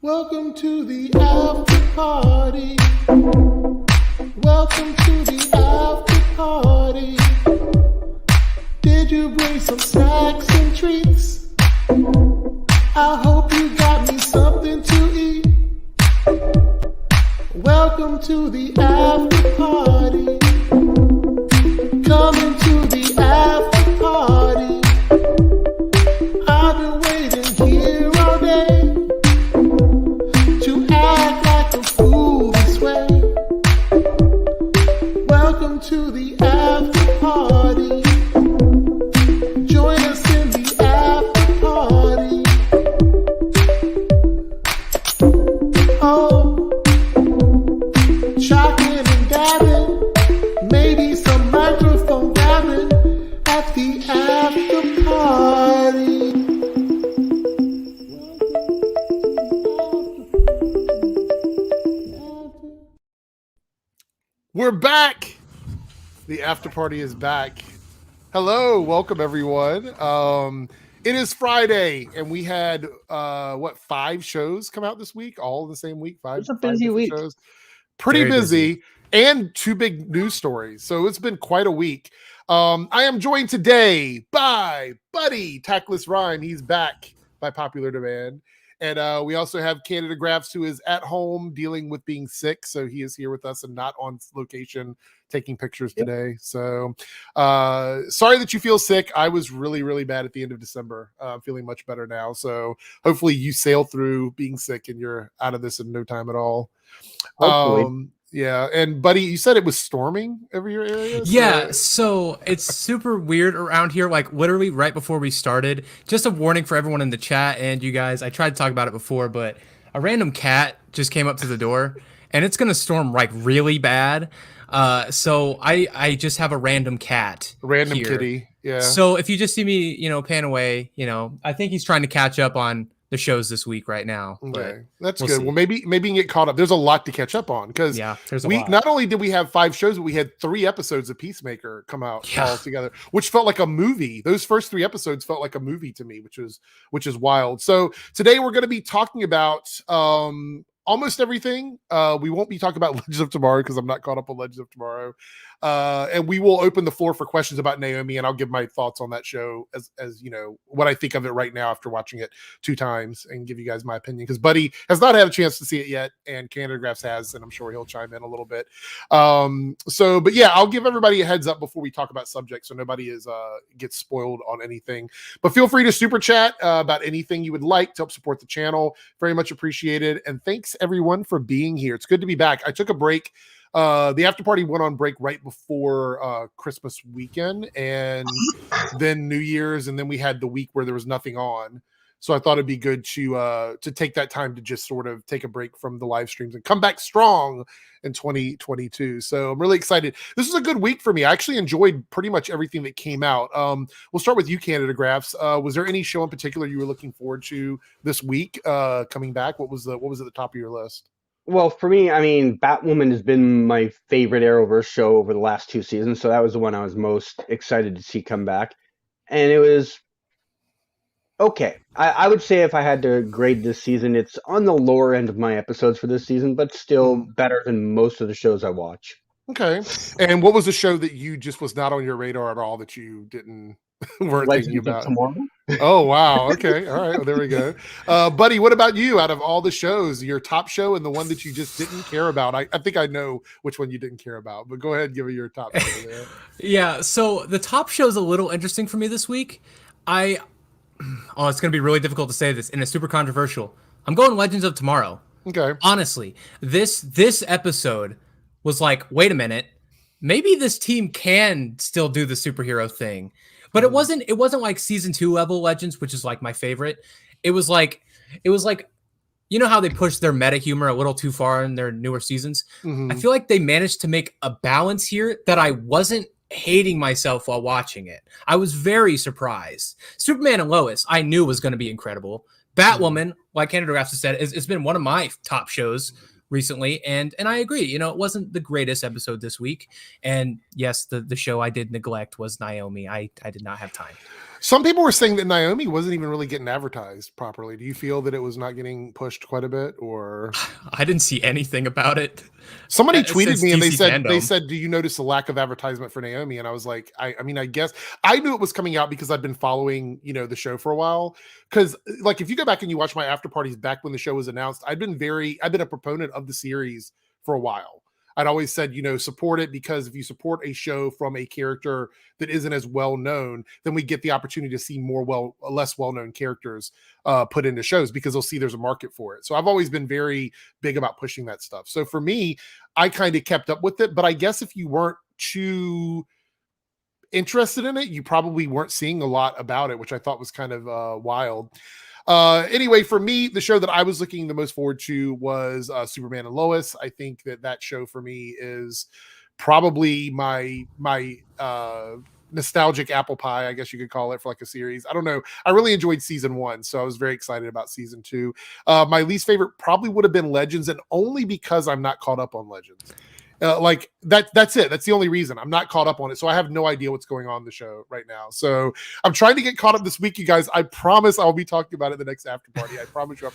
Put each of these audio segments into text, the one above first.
Welcome to the after party. Welcome to the after party. Did you bring some snacks and treats? I hope you got me something to eat. Welcome to the after party. Coming to the after party. I've been waiting here all day to act like a fool this way. Welcome to the after party. Join us in the after party. Oh, chocolate and dabbing, maybe some microphone grabbing at the after party. We're back. The after party is back. Hello, welcome everyone. It is Friday, and we had 5 shows come out this week, all in the same week. It's a busy week. Shows. Pretty Very busy, and 2 big news stories. So it's been quite a week. I am joined today by Buddy Tactless Rhyme. He's back by popular demand. And we also have Canada Graphs, who is at home dealing with being sick. So he is here with us and not on location taking pictures today. So sorry that you feel sick. I was really, really bad at the end of December. I'm feeling much better now. So hopefully you sail through being sick and you're out of this in no time at all. Hopefully. Yeah. And Buddy, you said it was storming over your area? Yeah, so it's super weird around here, like literally right before we started. Just a warning for everyone in the chat and you guys, I tried to talk about it before, but a random cat just came up to the door and it's going to storm like really bad. So I just have a random cat. Random here. kitty. Yeah. So if you just see me, pan away, I think he's trying to catch up on the shows this week right now. Okay, that's we'll good. see. Well, maybe you can get caught up. There's a lot to catch up on because there's a we lot. not only did we have 5 shows, but we had 3 episodes of Peacemaker come out all together, which felt like a movie. Those first 3 episodes felt like a movie to me, which is wild. So today we're going to be talking about almost everything. We won't be talking about Legends of Tomorrow because I'm not caught up on Legends of Tomorrow. And we will open the floor for questions about Naomi, and I'll give my thoughts on that show as what I think of it right now after watching it 2 times and give you guys my opinion, because Buddy has not had a chance to see it yet and Canada Graphs has, and I'm sure he'll chime in a little bit. But yeah, I'll give everybody a heads up before we talk about subjects so nobody gets spoiled on anything. But feel free to super chat about anything you would like to help support the channel. Very much appreciated. And thanks everyone for being here. It's good to be back. I took a break. The after party went on break right before Christmas weekend and then New Year's, and then we had the week where there was nothing on. So I thought it'd be good to take that time to just sort of take a break from the live streams and come back strong in 2022. So I'm really excited. This is a good week for me. I actually enjoyed pretty much everything that came out. We'll start with you, Canada Graphs. Was there any show in particular you were looking forward to this week coming back? What was at the top of your list? Well, for me, I mean, Batwoman has been my favorite Arrowverse show over the last 2 seasons, so that was the one I was most excited to see come back. And it was okay. I would say if I had to grade this season, it's on the lower end of my episodes for this season, but still better than most of the shows I watch. Okay. And what was the show that you just was not on your radar at all that you weren't thinking about? Tomorrow? Oh, wow. Okay. All right. Well, there we go. Buddy, what about you? Out of all the shows, your top show and the one that you just didn't care about? I think I know which one you didn't care about, but go ahead and give me your top show there. Yeah, so the top show is a little interesting for me this week. It's going to be really difficult to say this, and it's super controversial. I'm going Legends of Tomorrow. Okay. Honestly, this episode was like, wait a minute, maybe this team can still do the superhero thing. But it wasn't like season 2 level Legends, which is like my favorite. It was like, you know how they push their meta humor a little too far in their newer seasons? Mm-hmm. I feel like they managed to make a balance here that I wasn't hating myself while watching it. I was very surprised. Superman and Lois, I knew was going to be incredible. Batwoman, like Canada Graphs has said, it's been one of my top shows recently, and I agree. It wasn't the greatest episode this week, and yes, the show I did neglect was Naomi. I did not have time. Some people were saying that Naomi wasn't even really getting advertised properly. Do you feel that it was not getting pushed quite a bit, or I didn't see anything about it. somebody tweeted me and they DC said, fandom. do you notice the lack of advertisement for Naomi? And I was like, I mean, I guess I knew it was coming out because I've been following, the show for a while. Because like, if you go back and you watch my after parties back when the show was announced, I've been a proponent of the series for a while. I'd always said, support it, because if you support a show from a character that isn't as well known, then we get the opportunity to see less well known characters put into shows, because they'll see there's a market for it. So I've always been very big about pushing that stuff. So for me, I kind of kept up with it, but I guess if you weren't too interested in it, you probably weren't seeing a lot about it, which I thought was kind of wild. Anyway, for me, the show that I was looking the most forward to was Superman and Lois. I think that show for me is probably my nostalgic apple pie, I guess you could call it, for like a series. I don't know. I really enjoyed season 1, so I was very excited about season 2. My least favorite probably would have been Legends, and only because I'm not caught up on Legends. Like that's it. That's the only reason I'm not caught up on it. So I have no idea what's going on in the show right now. So I'm trying to get caught up this week, you guys. I promise I'll be talking about it the next after party. I promise you.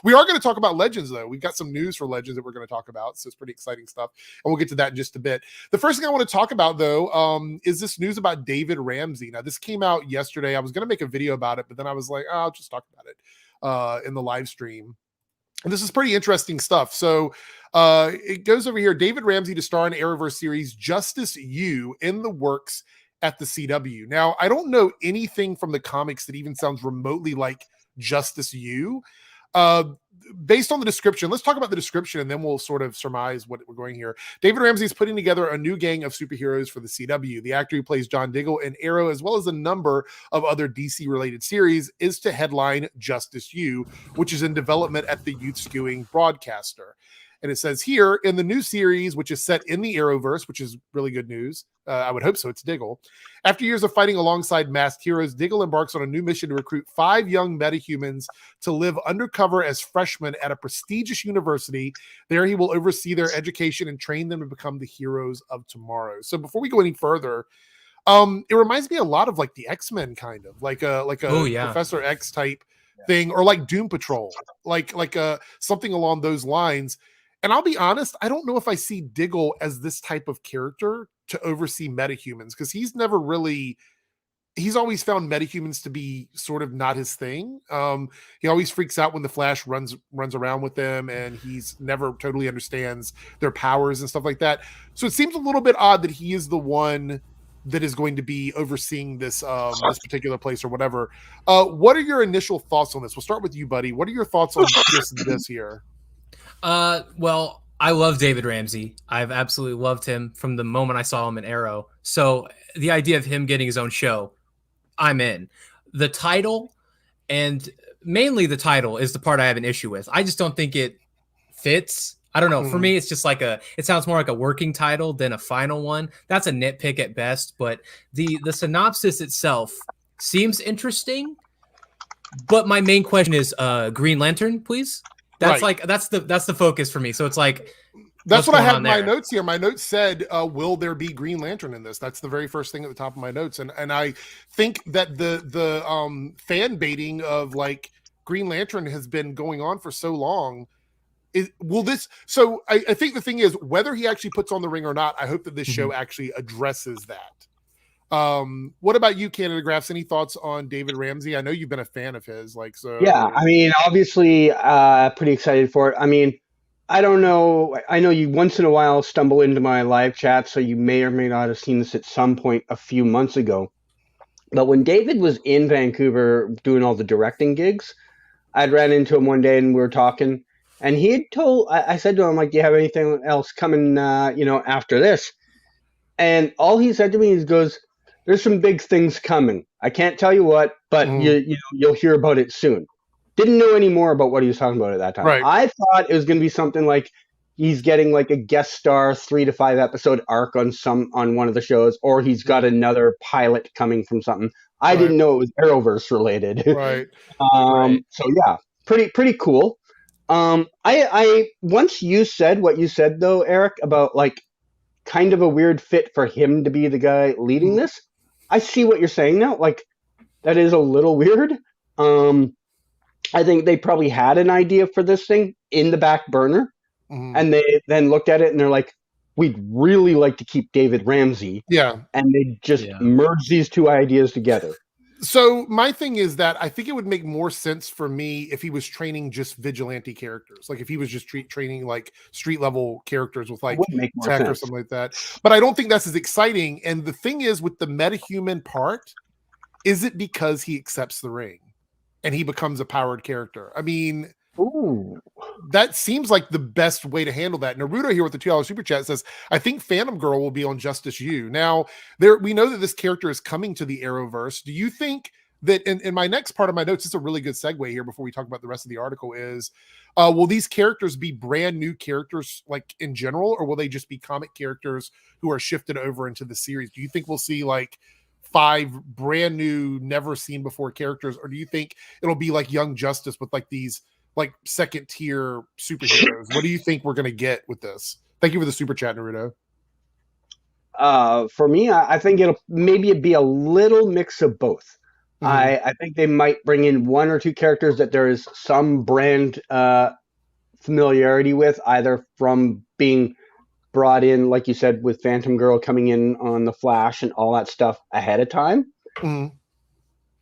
We are going to talk about Legends, though. We've got some news for Legends that we're going to talk about. So it's pretty exciting stuff. And we'll get to that in just a bit. The first thing I want to talk about, though, is this news about David Ramsey. Now, this came out yesterday. I was going to make a video about it, but then I was like, I'll just talk about it in the live stream. And this is pretty interesting stuff. So it goes over here. David Ramsey to star in Arrowverse series Justice U in the works at the CW. Now, I don't know anything from the comics that even sounds remotely like Justice U. Based on the description, let's talk about the description and then we'll sort of surmise what we're going here. David Ramsey is putting together a new gang of superheroes for the CW. The actor who plays John Diggle in Arrow, as well as a number of other DC-related series, is to headline Justice U, which is in development at the youth-skewing broadcaster. And it says here, in the new series, which is set in the Arrowverse, which is really good news. I would hope so. It's Diggle. After years of fighting alongside masked heroes, Diggle embarks on a new mission to recruit 5 young metahumans to live undercover as freshmen at a prestigious university. There he will oversee their education and train them to become the heroes of tomorrow. So before we go any further, it reminds me a lot of like the X-Men, kind of like a Professor X type thing, or like Doom Patrol, like something along those lines. And I'll be honest, I don't know if I see Diggle as this type of character to oversee metahumans, because he's always found metahumans to be sort of not his thing. He always freaks out when the Flash runs around with them, and he's never totally understands their powers and stuff like that. So it seems a little bit odd that he is the one that is going to be overseeing this this particular place or whatever. What are your initial thoughts on this? We'll start with you, buddy. What are your thoughts on this here? Well, I love David Ramsey. I've absolutely loved him from the moment I saw him in Arrow. So the idea of him getting his own show, I'm in. The title, and mainly the title, is the part I have an issue with. I just don't think it fits. I don't know. For me, it's just like it sounds more like a working title than a final one. That's a nitpick at best, but the synopsis itself seems interesting. But my main question is Green Lantern, please. That's right. Like that's the focus for me. So it's like that's what I had in my notes here. My notes said, "Will there be Green Lantern in this?" That's the very first thing at the top of my notes, and I think that the fan baiting of like Green Lantern has been going on for so long. So I think the thing is, whether he actually puts on the ring or not, I hope that this show actually addresses that. What about you, Canada Graphs? Any thoughts on David Ramsey? I know you've been a fan of his, Yeah, I mean, obviously, pretty excited for it. I mean, I don't know. I know you once in a while stumble into my live chat, so you may or may not have seen this at some point a few months ago. But when David was in Vancouver doing all the directing gigs, I'd ran into him one day and we were talking, and he had I said to him, like, do you have anything else coming, after this? And all he said to me is, there's some big things coming. I can't tell you what, but you'll hear about it soon. Didn't know any more about what he was talking about at that time. Right. I thought it was going to be something like he's getting like a guest star 3 to 5 episode arc on one of the shows, or he's got another pilot coming from something. I didn't know it was Arrowverse related. Right. So yeah, pretty cool. I once you said what you said though, Eric, about like kind of a weird fit for him to be the guy leading this. I see what you're saying now. Like, That is a little weird. I think they probably had an idea for this thing in the back burner, and they then looked at it and they're like, we'd really like to keep David Ramsey. Yeah. And they just merged these two ideas together. So my thing is that I think it would make more sense for me if he was training just vigilante characters, like if he was just training like street level characters with like tech or something like that. But I don't think that's as exciting. And the thing is, with the metahuman part, is it because he accepts the ring and he becomes a powered character? I mean, that seems like the best way to handle that. Naruto here with the $2 super chat says, I think Phantom Girl will be on Justice U. Now, we know that this character is coming to the Arrowverse. Do you think that in my next part of my notes, it's a really good segue here before we talk about the rest of the article, is will these characters be brand new characters like in general, or will they just be comic characters who are shifted over into the series? Do you think we'll see like 5 brand new, never seen before characters, or do you think it'll be like Young Justice with like these like second tier superheroes? What do you think we're going to get with this? Thank you for the super chat, Naruto. For me, I think it'll maybe be a little mix of both. I think they might bring in 1 or 2 characters that there is some brand familiarity with, either from being brought in, like you said, with Phantom Girl coming in on The Flash and all that stuff ahead of time.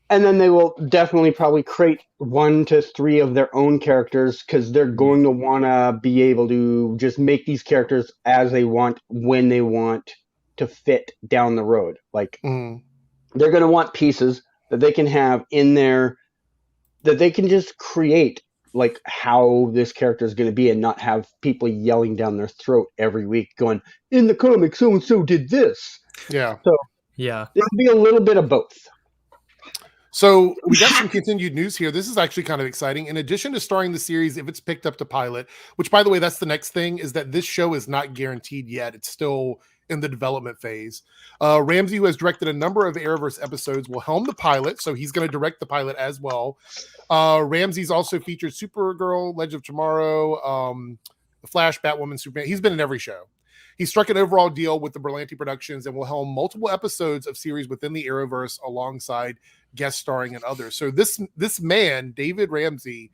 And then they will definitely probably create 1 to 3 of their own characters, because they're going to want to be able to just make these characters as they want, when they want to fit down the road. Like, they're going to want pieces that they can have in there that they can just create, like how this character is going to be, and not have people yelling down their throat every week going, in the comic, so-and-so did this. Yeah. So yeah, there'll be a little bit of both. So we got some continued news here. This is actually kind of exciting. In addition to starring the series, if it's picked up to pilot, which by the way, that's the next thing, is that this show is not guaranteed yet. It's still in the development phase. Ramsey, who has directed a number of Arrowverse episodes, will helm the pilot. So he's going to direct the pilot as well. Ramsey's also featured Supergirl, Legend of Tomorrow, The Flash, Batwoman, Superman. He's been in every show. He struck an overall deal with the Berlanti Productions and will helm multiple episodes of series within the Arrowverse alongside guest starring and others. So this man, David Ramsey,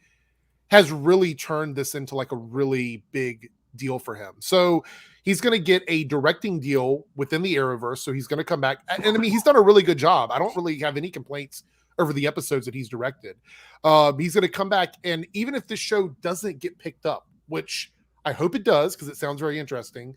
has really turned this into like a really big deal for him. So he's going to get a directing deal within the Arrowverse. So he's going to come back. And I mean, he's done a really good job. I don't really have any complaints over the episodes that he's directed. He's going to come back. And even if this show doesn't get picked up, which I hope it does, because it sounds very interesting,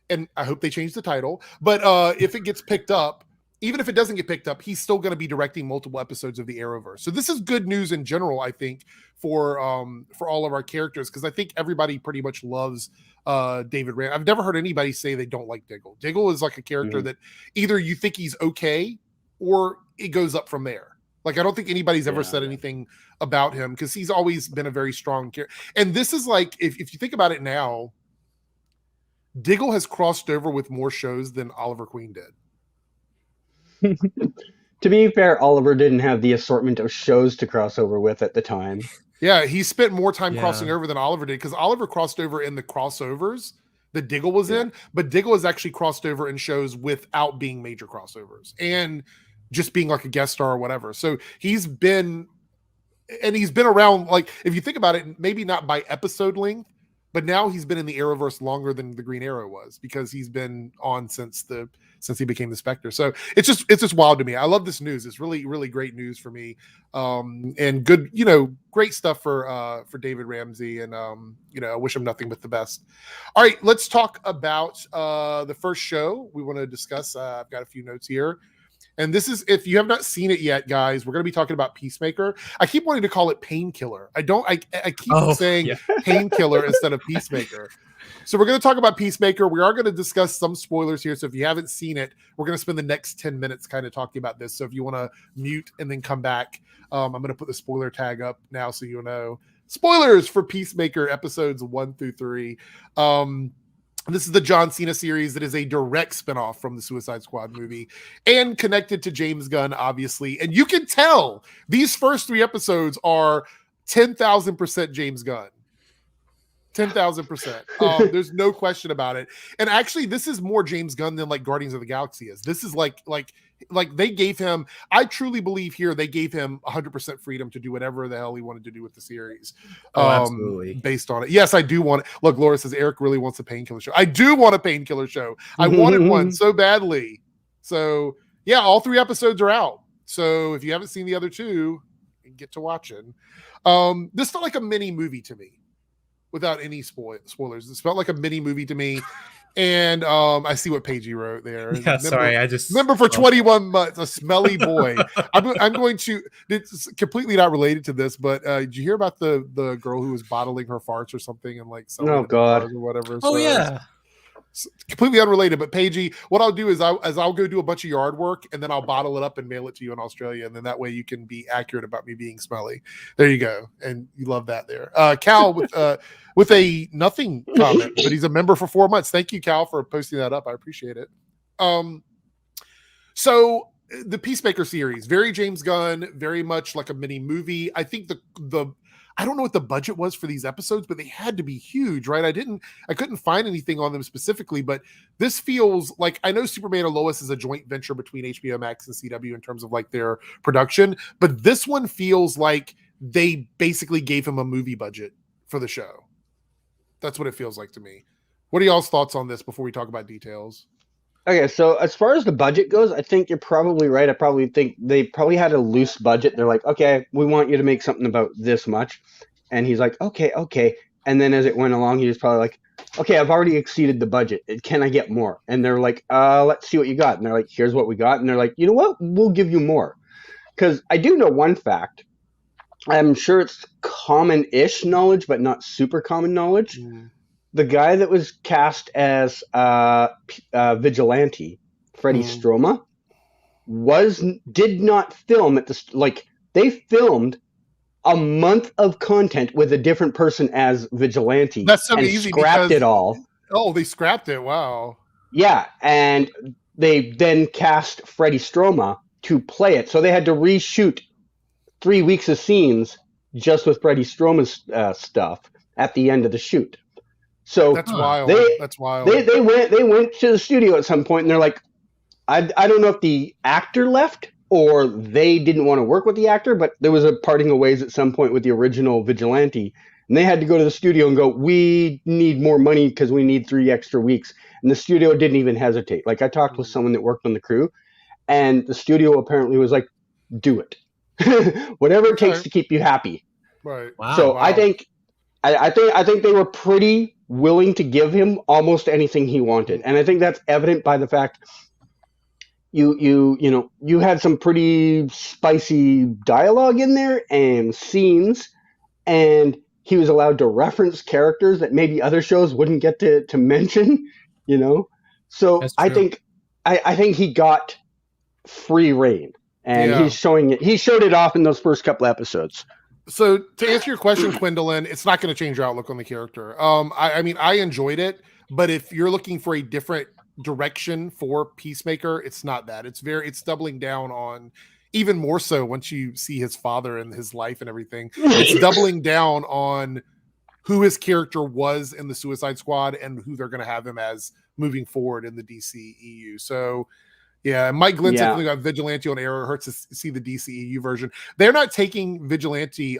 and I hope they change the title, but if it gets picked up, even if it doesn't get picked up, he's still going to be directing multiple episodes of the Arrowverse. So this is good news in general, I think, for all of our characters, because I think everybody pretty much loves David Rand. I've never heard anybody say they don't like Diggle. Diggle is like a character that either you think he's okay or it goes up from there. Like, I don't think anybody's ever said anything about him, because he's always been a very strong character. And this is like, if you think about it now, Diggle has crossed over with more shows than Oliver Queen did. To be fair, Oliver didn't have the assortment of shows to cross over with at the time. Yeah, he spent more time crossing over than Oliver did, because Oliver crossed over in the crossovers that Diggle was in, but Diggle has actually crossed over in shows without being major crossovers and just being like a guest star or whatever. So he's been around, like, if you think about it, maybe not by episode length, but now he's been in the Arrowverse longer than the Green Arrow was, because he's been on since he became the Spectre. So it's just wild to me. I love this news. It's really, really great news for me. And good, great stuff for David Ramsey. And, I wish him nothing but the best. All right, let's talk about the first show we want to discuss. I've got a few notes here. And this is, if you have not seen it yet, guys, we're going to be talking about Peacemaker. I keep wanting to call it Painkiller. I keep saying Painkiller instead of Peacemaker. So we're going to talk about Peacemaker. We are going to discuss some spoilers here. So if you haven't seen it, we're going to spend the next 10 minutes kind of talking about this. So if you want to mute and then come back, I'm going to put the spoiler tag up now so you'll know. Spoilers for Peacemaker episodes 1 through 3. This is the John Cena series that is a direct spinoff from the Suicide Squad movie and connected to James Gunn, obviously. And you can tell these first 3 episodes are 10,000% James Gunn. 10,000%. There's no question about it. And actually, this is more James Gunn than like Guardians of the Galaxy is. This is like like they gave him, I truly believe here they gave him 100% freedom to do whatever the hell he wanted to do with the series. Absolutely. Based on it. Yes, I do want it. Look, Laura says Eric really wants a painkiller show. I do want a painkiller show. I wanted one so badly. So yeah, all 3 episodes are out. So if you haven't seen the other 2, get to watching. This felt like a mini movie to me without any spoilers. This felt like a mini movie to me. And I see what Paigey wrote there. Yeah, sorry, I just remember for 21 months, a smelly boy. I'm going to. It's completely not related to this, but did you hear about the girl who was bottling her farts or something and like selling Oh God or whatever? Oh yeah. Completely unrelated, but Paigey, what I'll do is I'll go do a bunch of yard work and then I'll bottle it up and mail it to you in Australia, and then that way you can be accurate about me being smelly. There you go, and you love that there. Cal with a nothing comment, but he's a member for 4 months. Thank you, Cal, for posting that up. I appreciate it. So the Peacemaker series, very James Gunn, very much like a mini movie. I think the I don't know what the budget was for these episodes, but they had to be huge, right? I couldn't find anything on them specifically, but this feels like, I know Superman and Lois is a joint venture between HBO Max and CW in terms of like their production, but this one feels like they basically gave him a movie budget for the show. That's what it feels like to me. What are y'all's thoughts on this before we talk about details? Okay, so as far as the budget goes, I think you're probably right. I probably think they probably had a loose budget. They're like, okay, we want you to make something about this much. And he's like, okay. And then as it went along, he was probably like, okay, I've already exceeded the budget. Can I get more? And they're like, let's see what you got. And they're like, here's what we got. And they're like, you know what? We'll give you more. Because I do know one fact. I'm sure it's common-ish knowledge, but not super common knowledge. The guy that was cast as Vigilante, Freddie Stroma, did not film at this. Like, they filmed a month of content with a different person as Vigilante. That's so and easy. Scrapped it all. Oh, they scrapped it. Wow. Yeah, and they then cast Freddie Stroma to play it. So they had to reshoot 3 weeks of scenes just with Freddie Stroma's stuff at the end of the shoot. So that's wild. That's wild. They went to the studio at some point and they're like, I don't know if the actor left or they didn't want to work with the actor, but there was a parting of ways at some point with the original Vigilante. And they had to go to the studio and go, we need more money because we need 3 extra weeks. And the studio didn't even hesitate. Like, I talked with someone that worked on the crew, and the studio apparently was like, do it. Whatever it takes to keep you happy. Right. Wow. So I think they were pretty willing to give him almost anything he wanted. And I think that's evident by the fact you had some pretty spicy dialogue in there and scenes, and he was allowed to reference characters that maybe other shows wouldn't get to mention, So I think he got free reign, and he's showing it. He showed it off in those first couple episodes. So to answer your question, Quindolin, it's not going to change your outlook on the character. I mean, I enjoyed it, but if you're looking for a different direction for Peacemaker, it's not that. It's doubling down on, even more so once you see his father and his life and everything. It's doubling down on who his character was in the Suicide Squad and who they're going to have him as moving forward in the DCEU. So yeah, Mike Glenn said something about Vigilante on air. It hurts to see the DCEU version. They're not taking Vigilante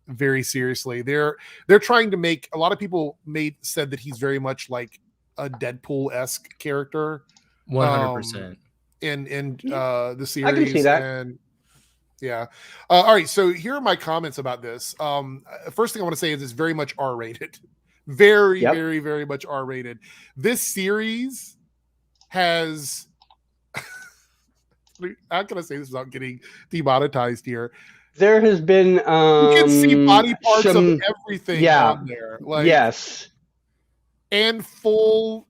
very seriously. They're trying to make, a lot of people said that he's very much like a Deadpool-esque character. 100%. In the series. I can see that. And yeah. All right, so here are my comments about this. First thing I want to say is it's very much R-rated. Very, very, very much R-rated. This series has... How can I say this without getting demonetized here? There has been you can see body parts of everything on there. Like, yes. And full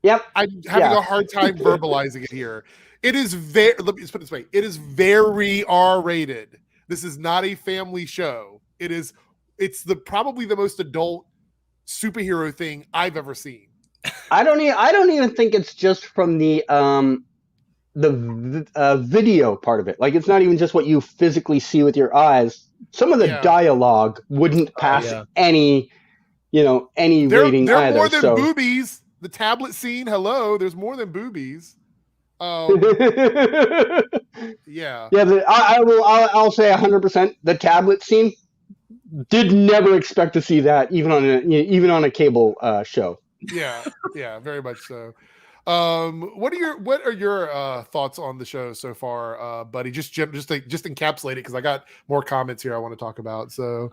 I'm having a hard time verbalizing it here. It is very, let me just put it this way. It is very R-rated. This is not a family show. It's probably the most adult superhero thing I've ever seen. I don't even think it's just from the video part of it. Like, it's not even just what you physically see with your eyes. Some of the dialogue wouldn't pass any rating there either. There are more than boobies. The tablet scene, hello, there's more than boobies. Yeah. Yeah, I'll say 100%. The tablet scene, did never expect to see that even on a cable show. Yeah, very much so. What are your thoughts on the show so far, buddy? Just encapsulate it because I got more comments here I want to talk about. So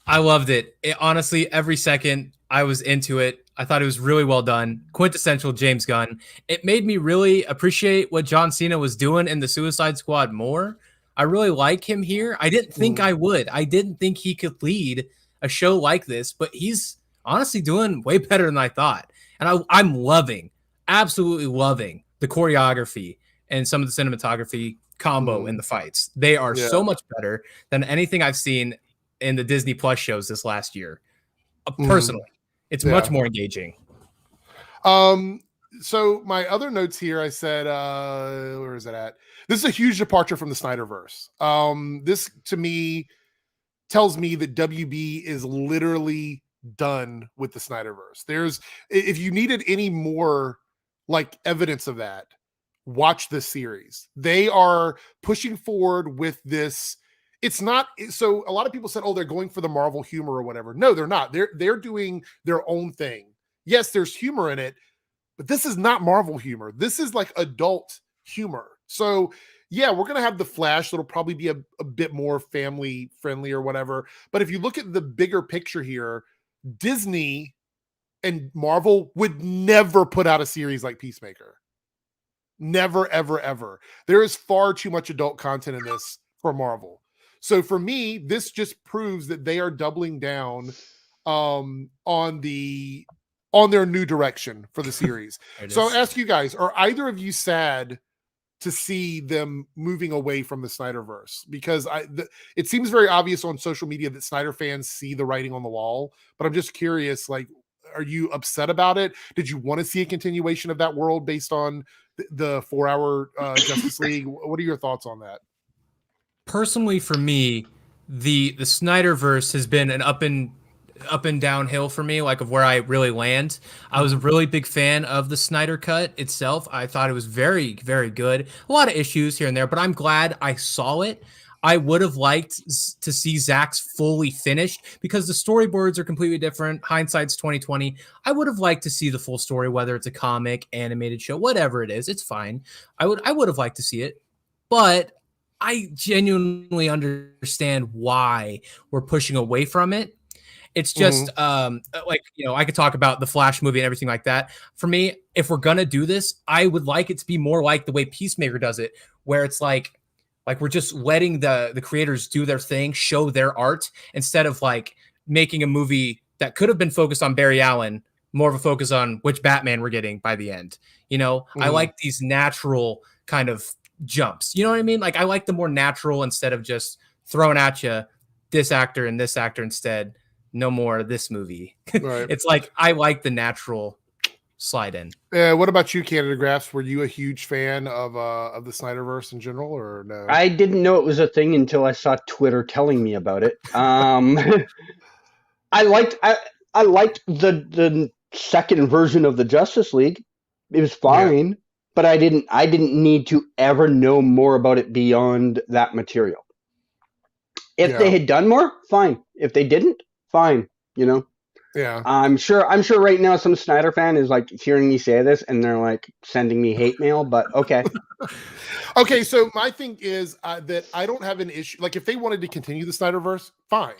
I loved it. Honestly, every second I was into it. I thought it was really well done. Quintessential James Gunn. It made me really appreciate what John Cena was doing in the Suicide Squad more. I really like him here. I didn't think I would. I didn't think he could lead a show like this, but he's honestly doing way better than I thought. And I'm absolutely loving the choreography and some of the cinematography combo in the fights. They are so much better than anything I've seen in the Disney Plus shows this last year. Personally, it's much more engaging. So my other notes here, I said, where is it at? This is a huge departure from the Snyderverse. This to me tells me that WB is literally done with the Snyderverse. If you needed any more like evidence of that, watch this series. They are pushing forward with this. It's not so a lot of people said, oh, they're going for the Marvel humor or whatever. No, they're not. They're doing their own thing. Yes, there's humor in it, but this is not Marvel humor. This is like adult humor. So yeah, we're going to have the Flash. That'll probably be a bit more family friendly or whatever. But if you look at the bigger picture here, Disney and Marvel would never put out a series like Peacemaker. Never, ever, ever. There is far too much adult content in this for Marvel. So for me, this just proves that they are doubling down on their new direction for the series. So I'll ask you guys, are either of you sad to see them moving away from the Snyderverse? Because it seems very obvious on social media that Snyder fans see the writing on the wall, but I'm just curious, like, are you upset about it? Did you want to see a continuation of that world based on the 4-hour Justice League? What are your thoughts on that? Personally, for me, the Snyderverse has been an up and downhill for me, like of where I really land. I was a really big fan of the Snyder Cut itself. I thought it was very, very good. A lot of issues here and there, but I'm glad I saw it. I would have liked to see Zack's fully finished because the storyboards are completely different. Hindsight's 2020. I would have liked to see the full story, whether it's a comic, animated show, whatever it is. It's fine. I would have liked to see it, but I genuinely understand why we're pushing away from it. It's just like, I could talk about the Flash movie and everything like that. For me, if we're going to do this, I would like it to be more like the way Peacemaker does it, where it's like we're just letting the creators do their thing, show their art, instead of like making a movie that could have been focused on Barry Allen, more of a focus on which Batman we're getting by the end. I like these natural kind of jumps. You know what I mean? Like, I like the more natural instead of just throwing at you this actor and this actor instead. No more this movie. Right. It's like, I like the natural slide in. What about you, Canada Graphs? Were you a huge fan of the Snyderverse in general, or no? I didn't know it was a thing until I saw Twitter telling me about it. I liked the second version of the Justice League. It was fine, but I didn't need to ever know more about it beyond that material. If they had done more, fine. If they didn't, fine. Yeah. I'm sure right now some Snyder fan is like hearing me say this and they're like sending me hate mail, but okay. Okay, so my thing is that I don't have an issue. Like, if they wanted to continue the Snyderverse, fine.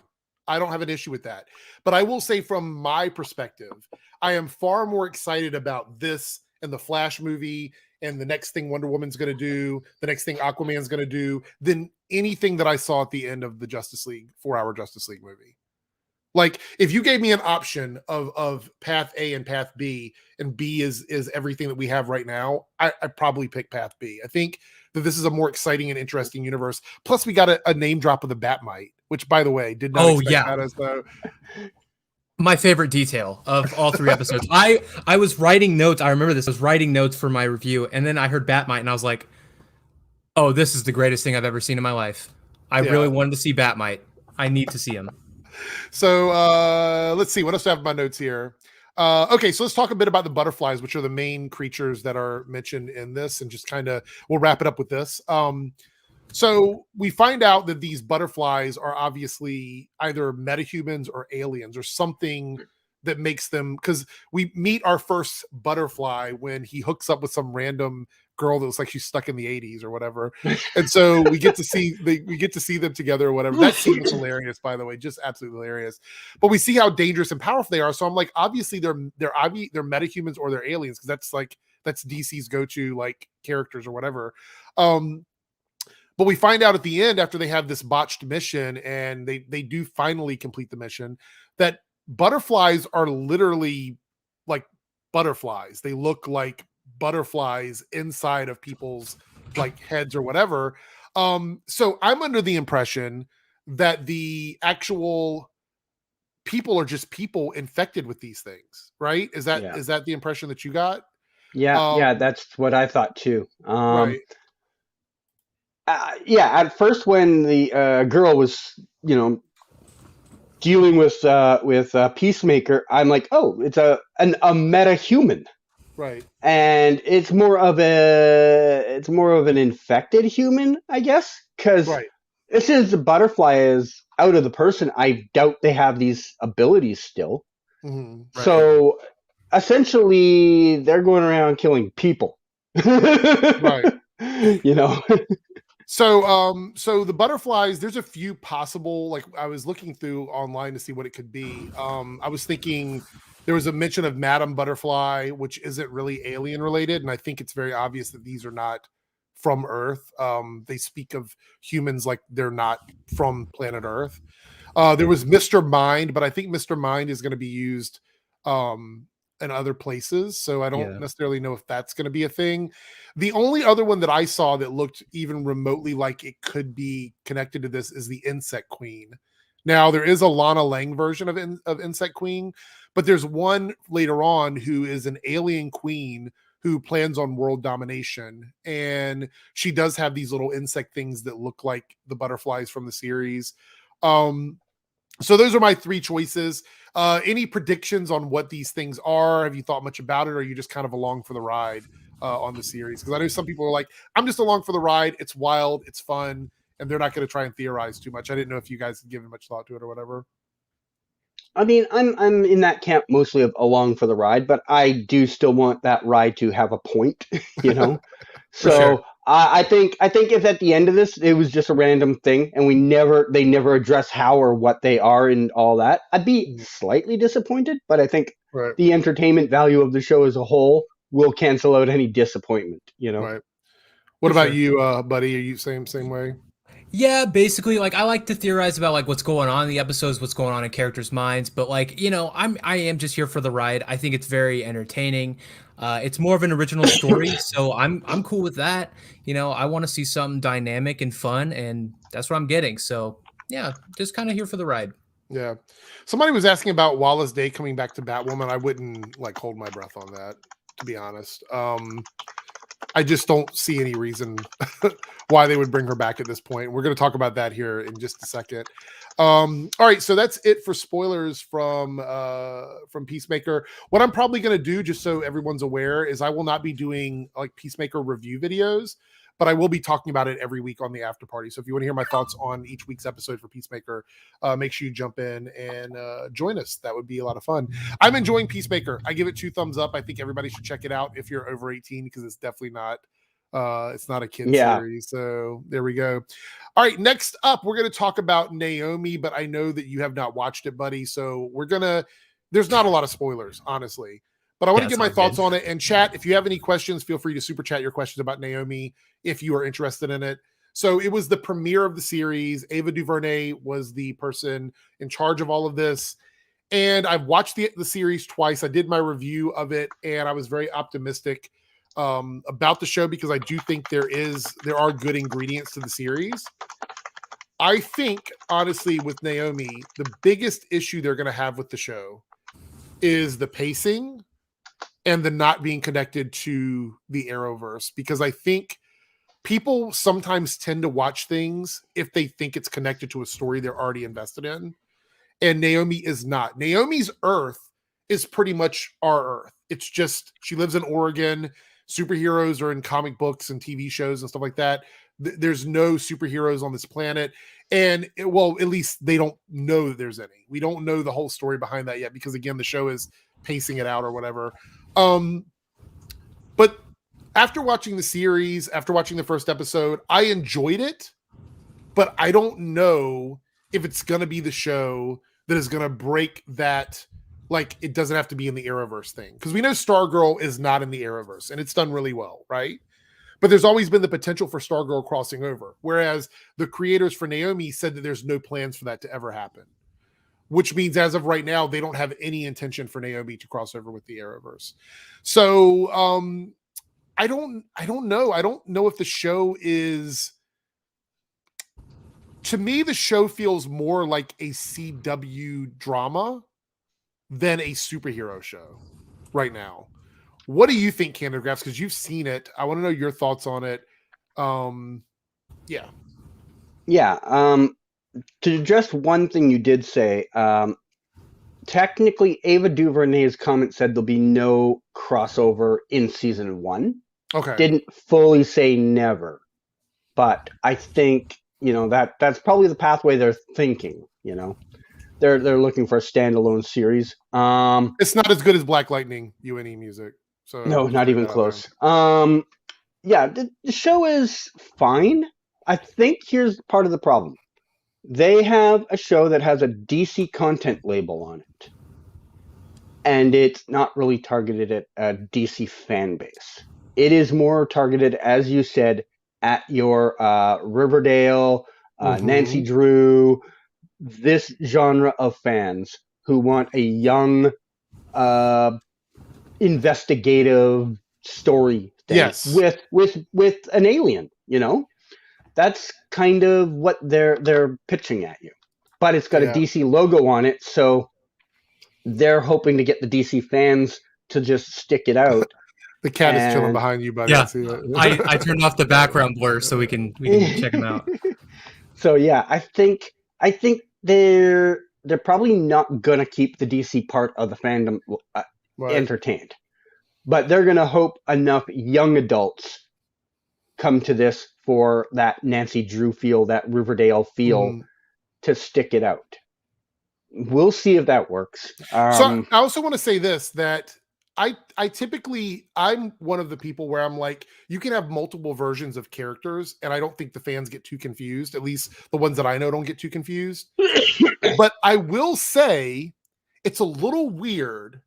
I don't have an issue with that. But I will say, from my perspective, I am far more excited about this and the Flash movie and the next thing Wonder Woman's going to do, the next thing Aquaman's going to do, than anything that I saw at the end of the Justice League, 4-hour Justice League movie. Like, if you gave me an option of path A and path B, and B is everything that we have right now, I'd probably pick path B. I think that this is a more exciting and interesting universe. Plus, we got a name drop of the Batmite, which, by the way, did not expect that as the... My favorite detail of all 3 episodes. I was writing notes. I remember this. I was writing notes for my review, and then I heard Batmite, and I was like, oh, this is the greatest thing I've ever seen in my life. I really wanted to see Batmite. I need to see him. So let's see. What else do I have in my notes here? Okay, so let's talk a bit about the butterflies, which are the main creatures that are mentioned in this, and just kind of we'll wrap it up with this. So we find out that these butterflies are obviously either metahumans or aliens or something that makes them, because we meet our first butterfly when he hooks up with some random girl that looks like she's stuck in the 80s or whatever. And so we get to see them together or whatever. That scene was hilarious, by the way, just absolutely hilarious. But we see how dangerous and powerful they are. So I'm like, obviously they're metahumans or they're aliens, because that's DC's go-to like characters or whatever. But we find out at the end, after they have this botched mission and they do finally complete the mission, that butterflies are literally like butterflies. They look like butterflies inside of people's like heads or whatever. So I'm under the impression that the actual people are just people infected with these things, right? Is that the impression that you got? Yeah, that's what I thought too. Right. At first when the girl was, dealing with Peacemaker, I'm like, oh, it's a meta-human. Right. And it's more of an infected human, I guess, because since the butterfly is out of the person, I doubt they have these abilities still. Mm-hmm. Right. So essentially, they're going around killing people. Right. So the butterflies, there's a few possible, like I was looking through online to see what it could be. I was thinking there was a mention of Madame Butterfly, which isn't really alien related. And I think it's very obvious that these are not from Earth. They speak of humans like they're not from planet Earth. There was Mr. Mind, but I think Mr. Mind is going to be used in other places. So I don't necessarily know if that's going to be a thing. The only other one that I saw that looked even remotely like it could be connected to this is the Insect Queen. Now there is a Lana Lang version of Insect Queen, but there's one later on who is an alien queen who plans on world domination. And she does have these little insect things that look like the butterflies from the series. So those are my three choices. Any predictions on what these things are? Have you thought much about it, or are you just kind of along for the ride on the series? Because I know some people are like, I'm just along for the ride. It's wild. It's fun. And they're not going to try and theorize too much. I didn't know if you guys had given much thought to it or whatever. I mean, I'm in that camp mostly of along for the ride, but I do still want that ride to have a point, So sure. I think if at the end of this it was just a random thing and they never address how or what they are and all that, I'd be slightly disappointed. But I think the entertainment value of the show as a whole will cancel out any disappointment. Right. What about you, buddy? Are you same way? Yeah, basically, like I like to theorize about like what's going on in the episodes, what's going on in characters' minds, but like I am just here for the ride. I think it's very entertaining. It's more of an original story, so I'm cool with that. I want to see something dynamic and fun, and that's what I'm getting. So yeah, just kind of here for the ride. Yeah. Somebody was asking about Wallace Day coming back to Batwoman. I wouldn't like hold my breath on that, to be honest. I just don't see any reason why they would bring her back at this point. We're going to talk about that here in just a second. All right, so that's it for spoilers from Peacemaker. What I'm probably going to do, just so everyone's aware, is I will not be doing like Peacemaker review videos, but I will be talking about it every week on the after party. So if you want to hear my thoughts on each week's episode for Peacemaker, make sure you jump in and join us. That would be a lot of fun. I'm enjoying Peacemaker. I give it 2 thumbs up. I think everybody should check it out if you're over 18, because it's definitely not it's not a kid series. So there we go. All right, next up, we're going to talk about Naomi, but I know that you have not watched it, buddy. So there's not a lot of spoilers, honestly. But I want to get my thoughts on it. And chat, if you have any questions, feel free to super chat your questions about Naomi if you are interested in it. So it was the premiere of the series. Ava DuVernay was the person in charge of all of this. And I've watched the series twice. I did my review of it, and I was very optimistic about the show because I do think there are good ingredients to the series. I think, honestly, with Naomi, the biggest issue they're going to have with the show is the pacing and the not being connected to the Arrowverse, because I think people sometimes tend to watch things if they think it's connected to a story they're already invested in. And Naomi is not. Naomi's Earth is pretty much our Earth. It's just she lives in Oregon. Superheroes are in comic books and TV shows and stuff like that. There's no superheroes on this planet. And well, at least they don't know that there's any. We don't know the whole story behind that yet because, again, the show is pacing it out or whatever. But after watching the series, after watching the first episode, I enjoyed it. But I don't know if it's going to be the show that is going to break that. Like, it doesn't have to be in the Arrowverse thing. Because we know Stargirl is not in the Arrowverse, and it's done really well, right? But there's always been the potential for Stargirl crossing over. Whereas the creators for Naomi said that there's no plans for that to ever happen. Which means as of right now, they don't have any intention for Naomi to cross over with the Arrowverse. So I don't know. I don't know if the show is... To me, the show feels more like a CW drama than a superhero show right now. What do you think, Candid Graphs? Because you've seen it. I want to know your thoughts on it. Yeah. To address one thing you did say, technically Ava DuVernay's comment said there'll be no crossover in season 1. Okay. Didn't fully say never, but I think that's probably the pathway they're thinking. They're looking for a standalone series. It's not as good as Black Lightning UNE music. So no, not even close. The show is fine. I think here's part of the problem. They have a show that has a DC content label on it. And it's not really targeted at a DC fan base. It is more targeted, as you said, at your Riverdale, Nancy Drew, this genre of fans who want a young, investigative story thing. Yes. with an alien, That's kind of what they're pitching at you. But it's got a DC logo on it, so they're hoping to get the DC fans to just stick it out. The cat is chilling behind you, buddy. Yeah, I turned off the background blur so we can check him out. So yeah, I think they're probably not gonna keep the DC part of the fandom entertained, but they're gonna hope enough young adults come to this for that Nancy Drew feel, that Riverdale feel, to stick it out. We'll see if that works. So I also want to say this, that I typically, I'm one of the people where I'm like, you can have multiple versions of characters, and I don't think the fans get too confused. At least the ones that I know don't get too confused. But I will say it's a little weird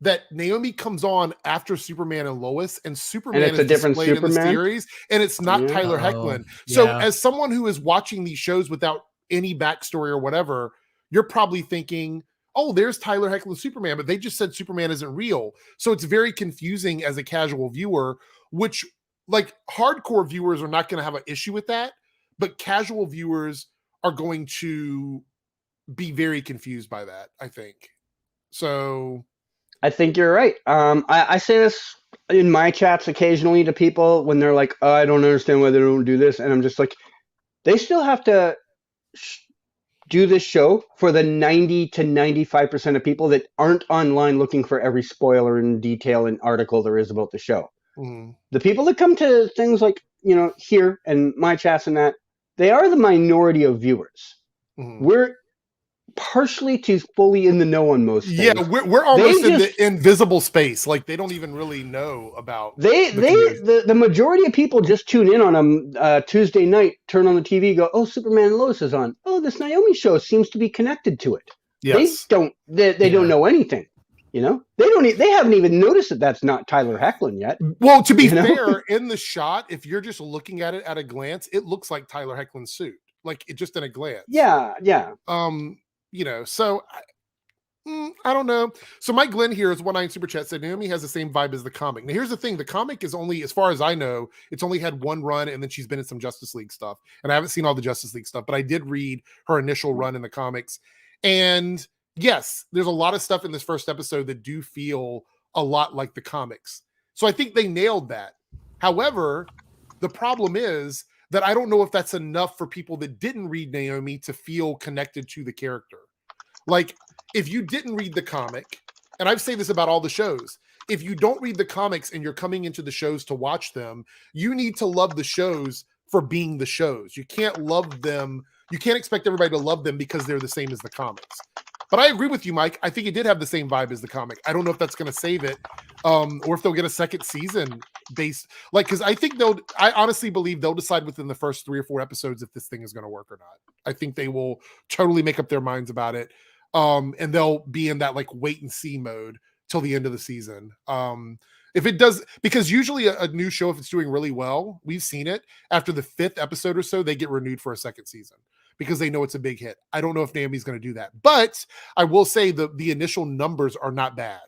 that Naomi comes on after Superman and Lois, and Superman it's is a different displayed Superman? in the series, and it's not Tyler Hoechlin. So as someone who is watching these shows without any backstory or whatever, you're probably thinking, oh, there's Tyler Hoechlin Superman, but they just said Superman isn't real. So it's very confusing as a casual viewer, which, like, hardcore viewers are not going to have an issue with that, but casual viewers are going to be very confused by that, I think. So I think you're right. I say this in my chats occasionally to people when they're like, oh, I don't understand why they don't do this. And I'm just like, they still have to do this show for the 90 to 95% of people that aren't online looking for every spoiler and detail and article there is about the show. The people that come to things like, here and my chats and that, they are the minority of viewers. We're partially to fully in the know on most things. Yeah, we're almost in the invisible space. Like, they don't even really know about the majority of people just tune in on a Tuesday night, turn on the TV, go, oh, Superman and Lois is on. Oh, this Naomi show seems to be connected to it. Yes. They don't know anything. They haven't even noticed that that's not Tyler Hoechlin yet. Well, to be fair, in the shot, if you're just looking at it at a glance, it looks like Tyler Hoechlin's suit. Like, it just in a glance. Yeah. So I don't know. So Mike Glenn here is 19 Super Chat said Naomi has the same vibe as the comic. Now, here's the thing. The comic is only, as far as I know, it's only had one run, and then she's been in some Justice League stuff. And I haven't seen all the Justice League stuff, but I did read her initial run in the comics. And yes, there's a lot of stuff in this first episode that do feel a lot like the comics. So I think they nailed that. However, the problem is that I don't know if that's enough for people that didn't read Naomi to feel connected to the character. Like, if you didn't read the comic and I've said this about all the shows, if you don't read the comics and you're coming into the shows to watch them, you need to love the shows for being the shows. You can't love them. You can't expect everybody to love them because they're the same as the comics. But I agree with you, Mike. I think it did have the same vibe as the comic. I don't know if that's going to save it, or if they'll get a second season based. Like, because I honestly believe they'll decide within the first 3 or 4 episodes if this thing is going to work or not. I think they will totally make up their minds about it, and they'll be in that like wait and see mode till the end of the season. If it does, because usually a new show, if it's doing really well, we've seen it after the 5th episode or so, they get renewed for a second season because they know it's a big hit. I don't know if Naomi's going to do that, but I will say the initial numbers are not bad.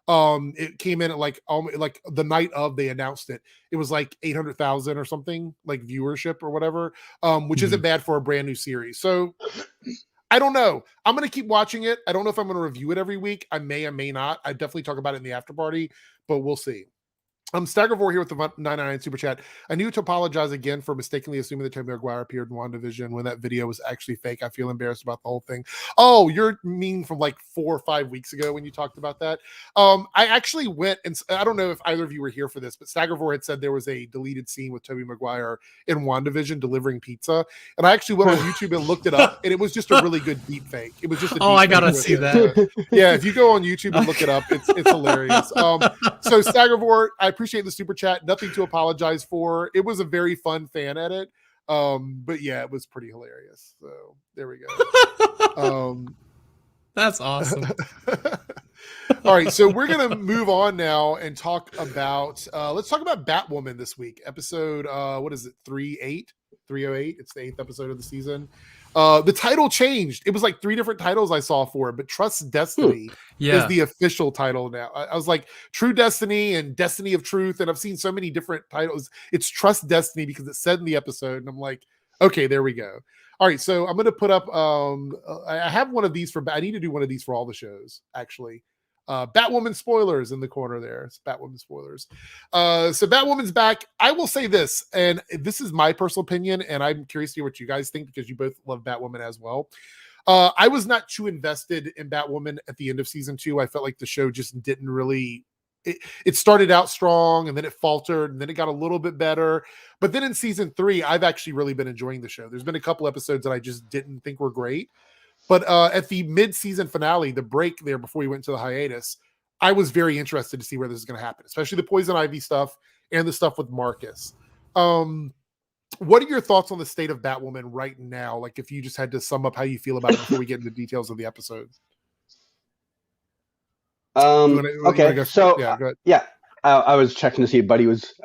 It came in at like the night of they announced it, it was like 800,000 or something, like viewership or whatever, which isn't bad for a brand new series. So I don't know. I'm going to keep watching it. I don't know if I'm going to review it every week. I may not. I definitely talk about it in the after party, but we'll see. Staggervore here with the 99 super chat. I need to apologize again for mistakenly assuming that Tobey Maguire appeared in WandaVision when that video was actually fake. I feel embarrassed about the whole thing. Oh, you're mean from like 4 or 5 weeks ago when you talked about that. I actually went, and I don't know if either of you were here for this, but Staggervore had said there was a deleted scene with Tobey Maguire in WandaVision delivering pizza. And I actually went on YouTube and looked it up, and it was just a really good deep fake. It was just a Oh, I gotta see that. Yeah, if you go on YouTube and look it up, it's hilarious. So Staggervore, I appreciate the super chat. Nothing to apologize for. It was a very fun fan edit. But yeah, it was pretty hilarious. So there we go. That's awesome. All right, so we're gonna move on now and talk about let's talk about Batwoman this week. Episode what is it? 308? It's the 8th episode of the season. The title changed. It was like 3 different titles I saw for it, but Trust Destiny is the official title now. I was like True Destiny and Destiny of Truth, and I've seen so many different titles. It's Trust Destiny because it said in the episode, and I'm like, okay, there we go. All right, so I'm gonna put up. I have one of these I need to do one of these for all the shows actually. Batwoman Spoilers in the corner there. It's Batwoman Spoilers. So Batwoman's back. I will say this, and this is my personal opinion, and I'm curious to hear what you guys think because you both love Batwoman as well. I was not too invested in Batwoman at the end of season 2. I felt like the show just didn't really. It started out strong, and then it faltered, and then it got a little bit better. But then in season 3, I've actually really been enjoying the show. There's been a couple episodes that I just didn't think were great. But at the mid-season finale, the break there before we went to the hiatus, I was very interested to see where this is going to happen, especially the Poison Ivy stuff and the stuff with Marcus. What are your thoughts on the state of Batwoman right now? Like, if you just had to sum up how you feel about it before we get into the details of the episodes. Okay, so yeah, go ahead. Yeah, I was checking to see if Buddy was.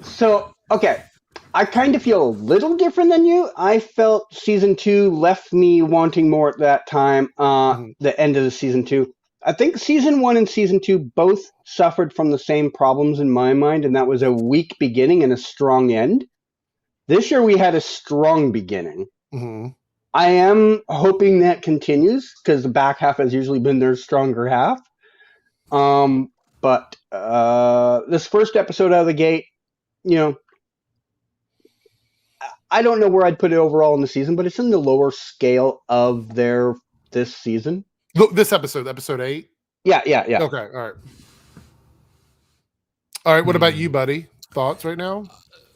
So okay. I kind of feel a little different than you. I felt season 2 left me wanting more at that time, the end of the season 2. I think season 1 and season 2 both suffered from the same problems in my mind, and that was a weak beginning and a strong end. This year we had a strong beginning. Mm-hmm. I am hoping that continues because the back half has usually been their stronger half. But this first episode out of the gate, I don't know where I'd put it overall in the season, but it's in the lower scale of this season. Look, this episode 8? Yeah. Okay, all right. What about you, Buddy? Thoughts right now?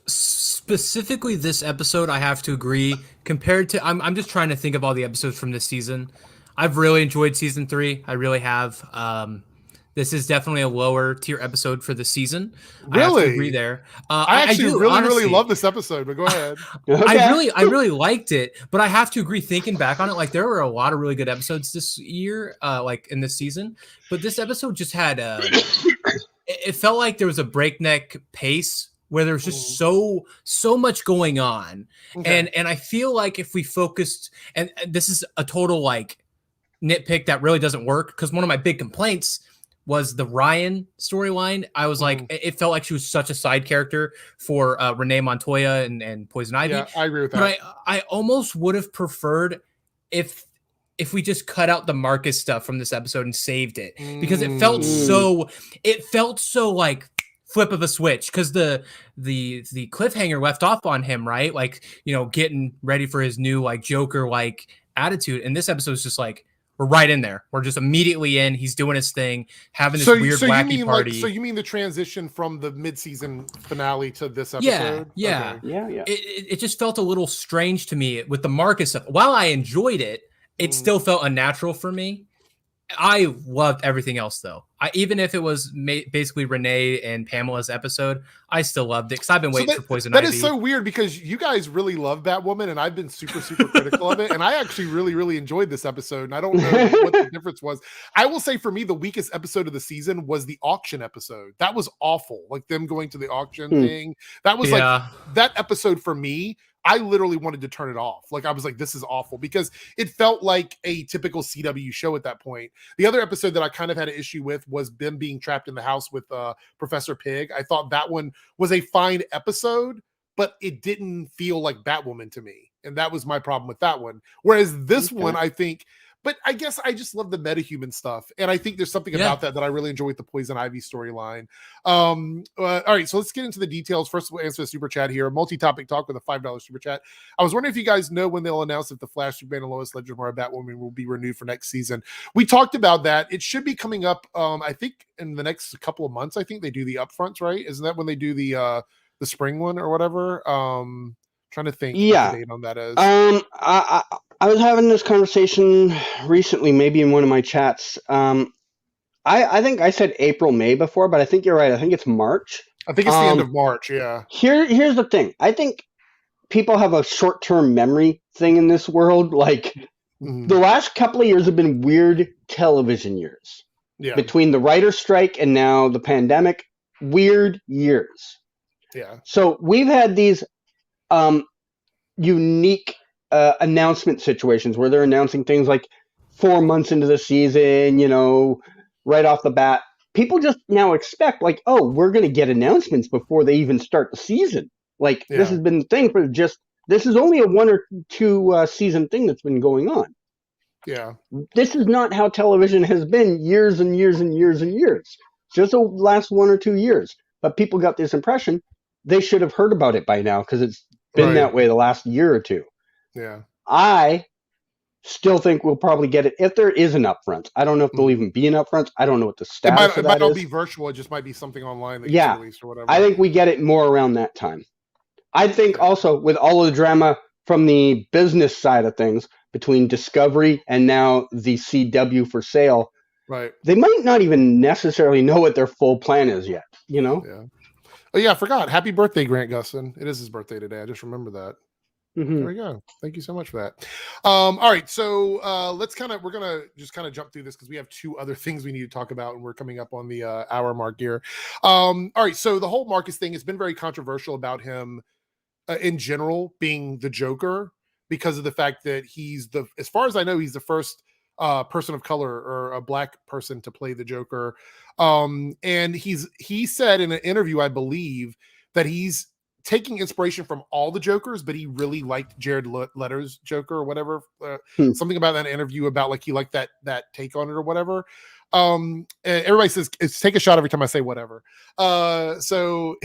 Specifically this episode, I have to agree. Compared to, I'm just trying to think of all the episodes from this season. I've really enjoyed season 3. I really have. This is definitely a lower tier episode for the season. Really? I have to agree there. I actually really honestly, love this episode, but go ahead. Okay. I really liked it, but I have to agree, thinking back on it, like there were a lot of really good episodes this year, like in this season, but this episode just had it felt like there was a breakneck pace where there was just so much going on. Okay. And I feel like if we focused, and this is a total like nitpick that really doesn't work, because one of my big complaints was the Ryan storyline. I was like, it felt like she was such a side character for Renee Montoya and Poison Ivy. Yeah, I agree with that. But I almost would have preferred if we just cut out the Marcus stuff from this episode and saved it, because it felt so like flip of a switch, because the cliffhanger left off on him, right? Like, getting ready for his new like Joker like attitude. And this episode is just like, we're right in there. We're just immediately in. He's doing his thing, having this weird wacky party. So you mean the transition from the mid-season finale to this Yeah, episode? yeah, Okay. Yeah. It just felt a little strange to me with the Marcus stuff. While I enjoyed it, it still felt unnatural for me. I loved everything else, though. Even if it was basically Renee and Pamela's episode, I still loved it because I've been waiting for Poison Ivy. That is so weird because you guys really love Batwoman, and I've been super critical of it. And I actually really enjoyed this episode, and I don't know what the difference was. I will say for me, the weakest episode of the season was the auction episode. That was awful. Like them going to the auction thing. That was like that episode for me. I literally wanted to turn it off. Like I was like, this is awful because it felt like a typical CW show at that point. The other episode that I kind of had an issue with was them being trapped in the house with Professor Pig. I thought that one was a fine episode, but it didn't feel like Batwoman to me. And that was my problem with that one. Whereas this one, I think, but I guess I just love the metahuman stuff. And I think there's something about that I really enjoy with the Poison Ivy storyline. All right, so let's get into the details. First, we'll answer the super chat here. A multi-topic talk with a $5 super chat. I was wondering if you guys know when they'll announce if the Flash, Superman, and Lois, Letscher, or Batwoman will be renewed for next season. We talked about that. It should be coming up, I think, in the next couple of months. I think they do the upfronts, right? Isn't that when they do the spring one or whatever? Trying to think what the date on that is. I was having this conversation recently, maybe in one of my chats. I think I said April, May before, but I think you're right. I think it's March. I think it's the end of March, yeah. Here's the thing. I think people have a short-term memory thing in this world. Like, the last couple of years have been weird television years. Yeah. Between the writer's strike and now the pandemic, weird years. Yeah. So we've had these unique announcement situations where they're announcing things like 4 months into the season, right off the bat. People just now expect, like, oh, we're going to get announcements before they even start the season. Like, this has been the thing for this is only a 1 or 2 season thing that's been going on. Yeah. This is not how television has been years and years and years and years. Just the last 1 or 2 years. But people got this impression they should have heard about it by now because it's been that way the last year or two. Yeah. I still think we'll probably get it if there is an upfront. I don't know if there'll even be an upfront. I don't know what the status of that is. It might not be virtual. It just might be something online that gets released or whatever. I think we get it more around that time. I think also with all of the drama from the business side of things between Discovery and now the CW for sale, right? They might not even necessarily know what their full plan is yet, Yeah. Oh yeah, I forgot. Happy birthday, Grant Gustin. It is his birthday today. I just remember that. There we go. Thank you so much for that. All right, so we're gonna just kind of jump through this because we have 2 other things we need to talk about, and we're coming up on the hour mark here. All right, so the whole Marcus thing has been very controversial about him in general being the Joker because of the fact that as far as I know, he's the first person of color or a black person to play the Joker. And he said in an interview, I believe, that he's taking inspiration from all the Jokers, but he really liked Jared Leto's Joker or whatever. Something about that interview about like he liked that take on it or whatever. And everybody says it's take a shot every time I say whatever. So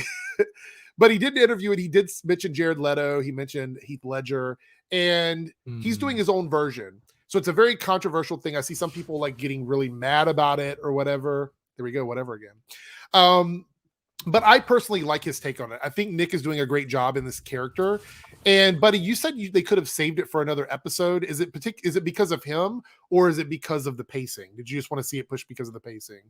but he did an interview and he did mention Jared Leto. He mentioned Heath Ledger, and he's doing his own version. So it's a very controversial thing. I see some people like getting really mad about it or whatever. There we go, whatever again. But I personally like his take on it. I think Nick is doing a great job in this character. And Buddy, you said they could have saved it for another episode. Is it because of him or is it because of the pacing? Did you just want to see it pushed because of the pacing?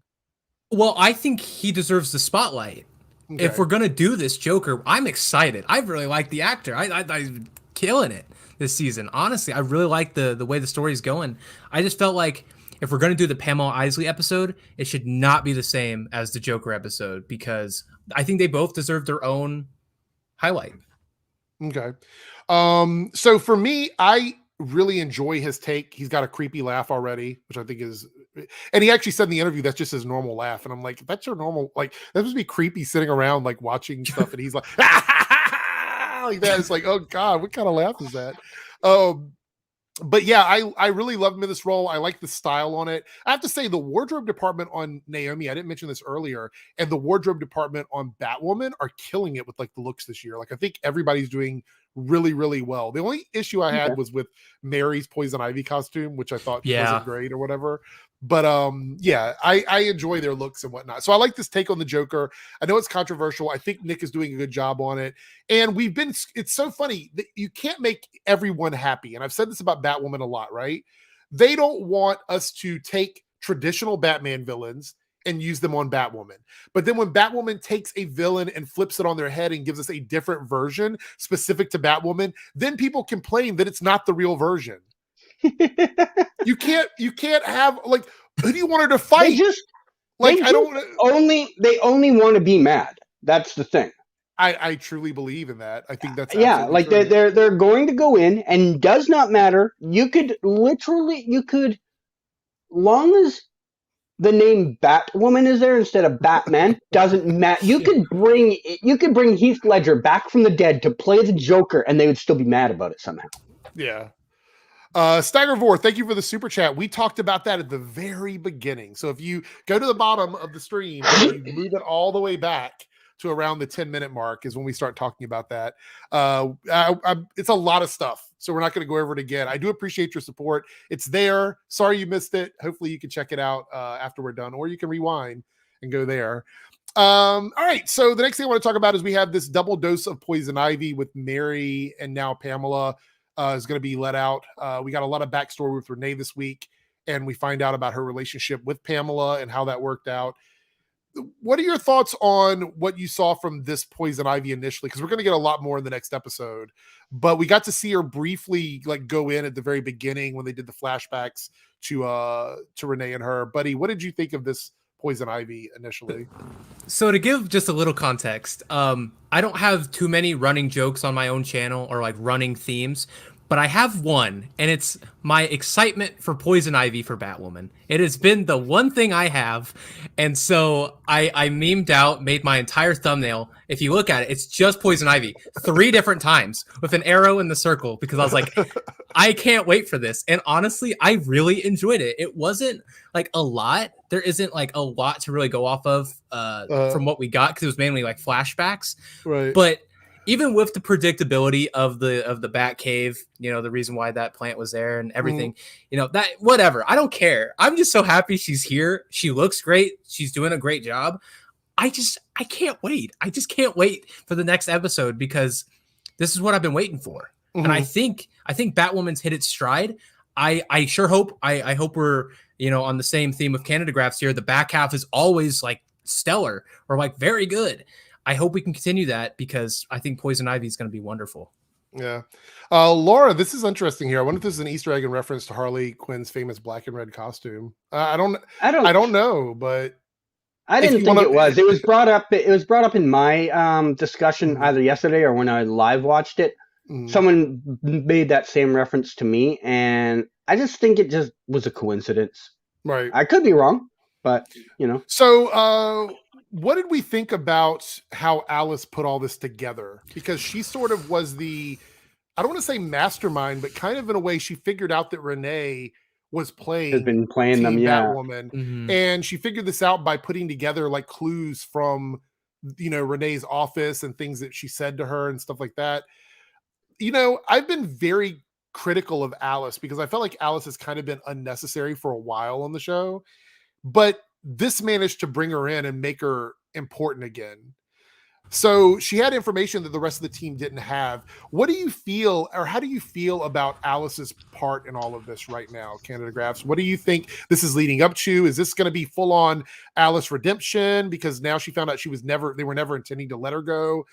Well, I think he deserves the spotlight. Okay. If we're gonna do this Joker, I'm excited. I really like the actor. I'm killing it this season. Honestly, I really like the way the story is going. I just felt like if we're going to do the Pamela Isley episode, it should not be the same as the Joker episode because I think they both deserve their own highlight. Okay. So for me, I really enjoy his take. He's got a creepy laugh already, which I think is, and he actually said in the interview, that's just his normal laugh. And I'm like, that's your normal, like, that must be creepy sitting around, like watching stuff. And he's like, like that. It's like, oh God, what kind of laugh is that? But yeah, I really love him in this role. I like the style on it. I have to say the wardrobe department on Naomi, I didn't mention this earlier, and the wardrobe department on Batwoman are killing it with like the looks this year. Like I think everybody's doing really, really well. The only issue I had Okay. was with Mary's Poison Ivy costume, which I thought Yeah. wasn't great or whatever. But yeah, I enjoy their looks and whatnot. So I like this take on the Joker. I know it's controversial. I think Nick is doing a good job on it. And it's so funny that you can't make everyone happy. And I've said this about Batwoman a lot, right? They don't want us to take traditional Batman villains and use them on Batwoman. But then when Batwoman takes a villain and flips it on their head and gives us a different version specific to Batwoman, then people complain that it's not the real version. You can't have, like, who do you want her to fight? They only want to be mad. That's the thing. I truly believe in that. I think that's like true. they're going to go in, and does not matter. Long as the name Batwoman is there instead of Batman, doesn't matter. You could bring Heath Ledger back from the dead to play the Joker, and they would still be mad about it somehow. Yeah. Staggervore, thank you for the super chat. We talked about that at the very beginning. So if you go to the bottom of the stream and you move it all the way back to around the 10-minute mark is when we start talking about that. It's a lot of stuff, so we're not going to go over it again. I do appreciate your support. It's there. Sorry you missed it. Hopefully you can check it out after we're done, or you can rewind and go there. All right, so the next thing I want to talk about is we have this double dose of Poison Ivy with Mary, and now Pamela is going to be let out. We got a lot of backstory with Renee this week, and we find out about her relationship with Pamela and how that worked out. What are your thoughts on what you saw from this Poison Ivy initially? Because we're going to get a lot more in the next episode, but we got to see her briefly like go in at the very beginning when they did the flashbacks to Renee and her. Buddy, what did you think of this Poison Ivy initially? So to give just a little context, I don't have too many running jokes on my own channel or like running themes, but I have one, and it's my excitement for Poison Ivy for Batwoman. It has been the one thing I have, and so I memed out, made my entire thumbnail. If you look at it, it's just Poison Ivy 3 different times with an arrow in the circle, because I was like, I can't wait for this. And honestly, I really enjoyed it. It wasn't like a lot. There isn't like a lot to really go off of from what we got, because it was mainly like flashbacks. Right. But even with the predictability of the Batcave, you know, the reason why that plant was there and everything, you know, that whatever. I don't care. I'm just so happy she's here. She looks great. She's doing a great job. I can't wait. I just can't wait for the next episode, because this is what I've been waiting for. And I think Batwoman's hit its stride. I sure hope I hope we're, you know, on the same theme of Canada Graphs here. The back half is always like stellar or like very good. I hope we can continue that, because I think Poison Ivy is going to be wonderful. Yeah. Laura, this is interesting here. I wonder if this is an Easter egg in reference to Harley Quinn's famous black and red costume. I don't know, but I didn't think it was. It was brought up. It was brought up in my discussion either yesterday or when I live watched it. Someone made that same reference to me, and I just think it just was a coincidence. Right. I could be wrong, but you know. So, what did we think about how Alice put all this together? Because she sort of was I don't want to say mastermind, but kind of in a way she figured out that Renee was Has been playing them, Batwoman, and she figured this out by putting together like clues from, you know, Renee's office and things that she said to her and stuff like that. You know, I've been very critical of Alice because I felt like Alice has kind of been unnecessary for a while on the show, but this managed to bring her in and make her important again. So she had information that the rest of the team didn't have. What do you feel, or how do you feel about Alice's part in all of this right now, Canada Graphs? What do you think this is leading up to? Is this going to be full on Alice redemption because now she found out they were never intending to let her go?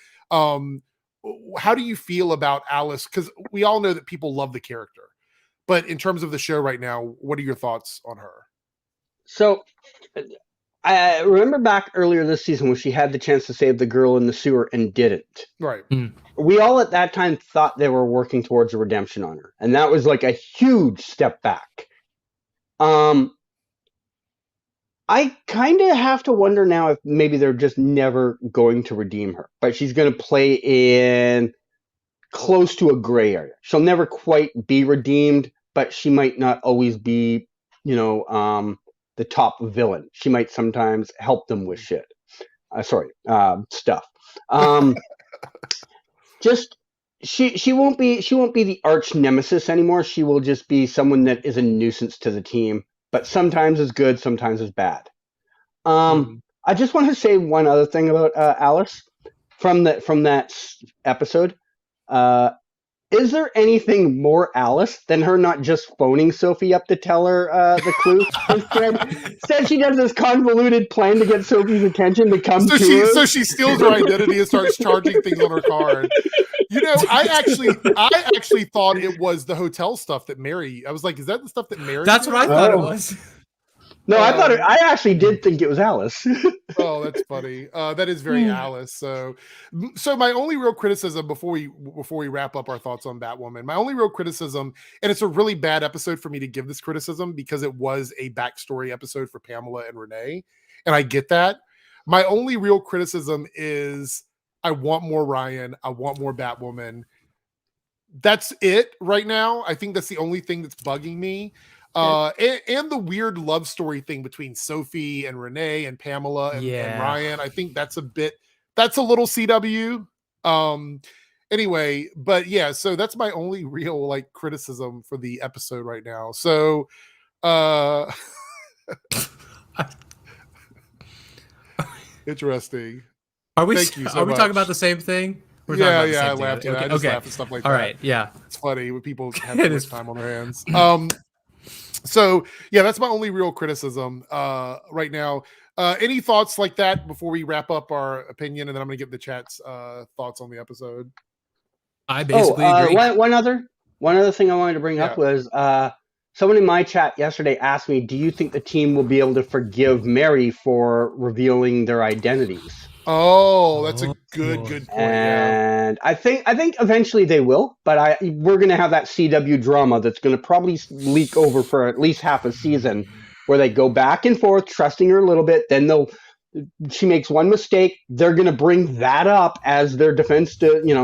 How do you feel about Alice? Because we all know that people love the character, but in terms of the show right now, what are your thoughts on her? So I remember back earlier this season when she had the chance to save the girl in the sewer and didn't. Right. We all at that time thought they were working towards a redemption on her. And that was like a huge step back. I kind of have to wonder now if maybe they're just never going to redeem her. But she's going to play in close to a gray area. She'll never quite be redeemed, but she might not always be, you know, the top villain. She might sometimes help them with shit. Stuff. she won't be the arch nemesis anymore. She will just be someone that is a nuisance to the team, but sometimes is good, sometimes is bad. I just want to say one other thing about Alice from that episode. Is there anything more Alice than her not just phoning Sophie up to tell her the clue? Instead, she does this convoluted plan to get Sophie's attention to come to her. So she steals her identity and starts charging things on her card. You know, I actually thought it was the hotel stuff that Mary. I was like, is that the stuff that Mary? That's what I thought it was. No, I actually did think it was Alice. Oh, that's funny. That is very Alice. So my only real criticism before we wrap up our thoughts on Batwoman, my only real criticism, and it's a really bad episode for me to give this criticism because it was a backstory episode for Pamela and Renee, and I get that. My only real criticism is I want more Ryan. I want more Batwoman. That's it right now. I think that's the only thing that's bugging me. And the weird love story thing between Sophie and Renee and Pamela and Ryan. I think that's a little CW. Anyway, but yeah, so that's my only real like criticism for the episode right now. So interesting. Are we talking about the same thing? Yeah, I laughed at it. I just laugh at stuff like that. All right, yeah. It's funny when people have too much time on their hands. So yeah, that's my only real criticism right now. Any thoughts like that before we wrap up our opinion, and then I'm going to get the chat's thoughts on the episode. I basically agree. One other thing I wanted to bring up was someone in my chat yesterday asked me, "Do you think the team will be able to forgive Mary for revealing their identities?" Oh, that's a good point. And I think eventually they will, but we're going to have that CW drama that's going to probably leak over for at least half a season, where they go back and forth, trusting her a little bit. Then she makes one mistake, they're going to bring that up as their defense to, you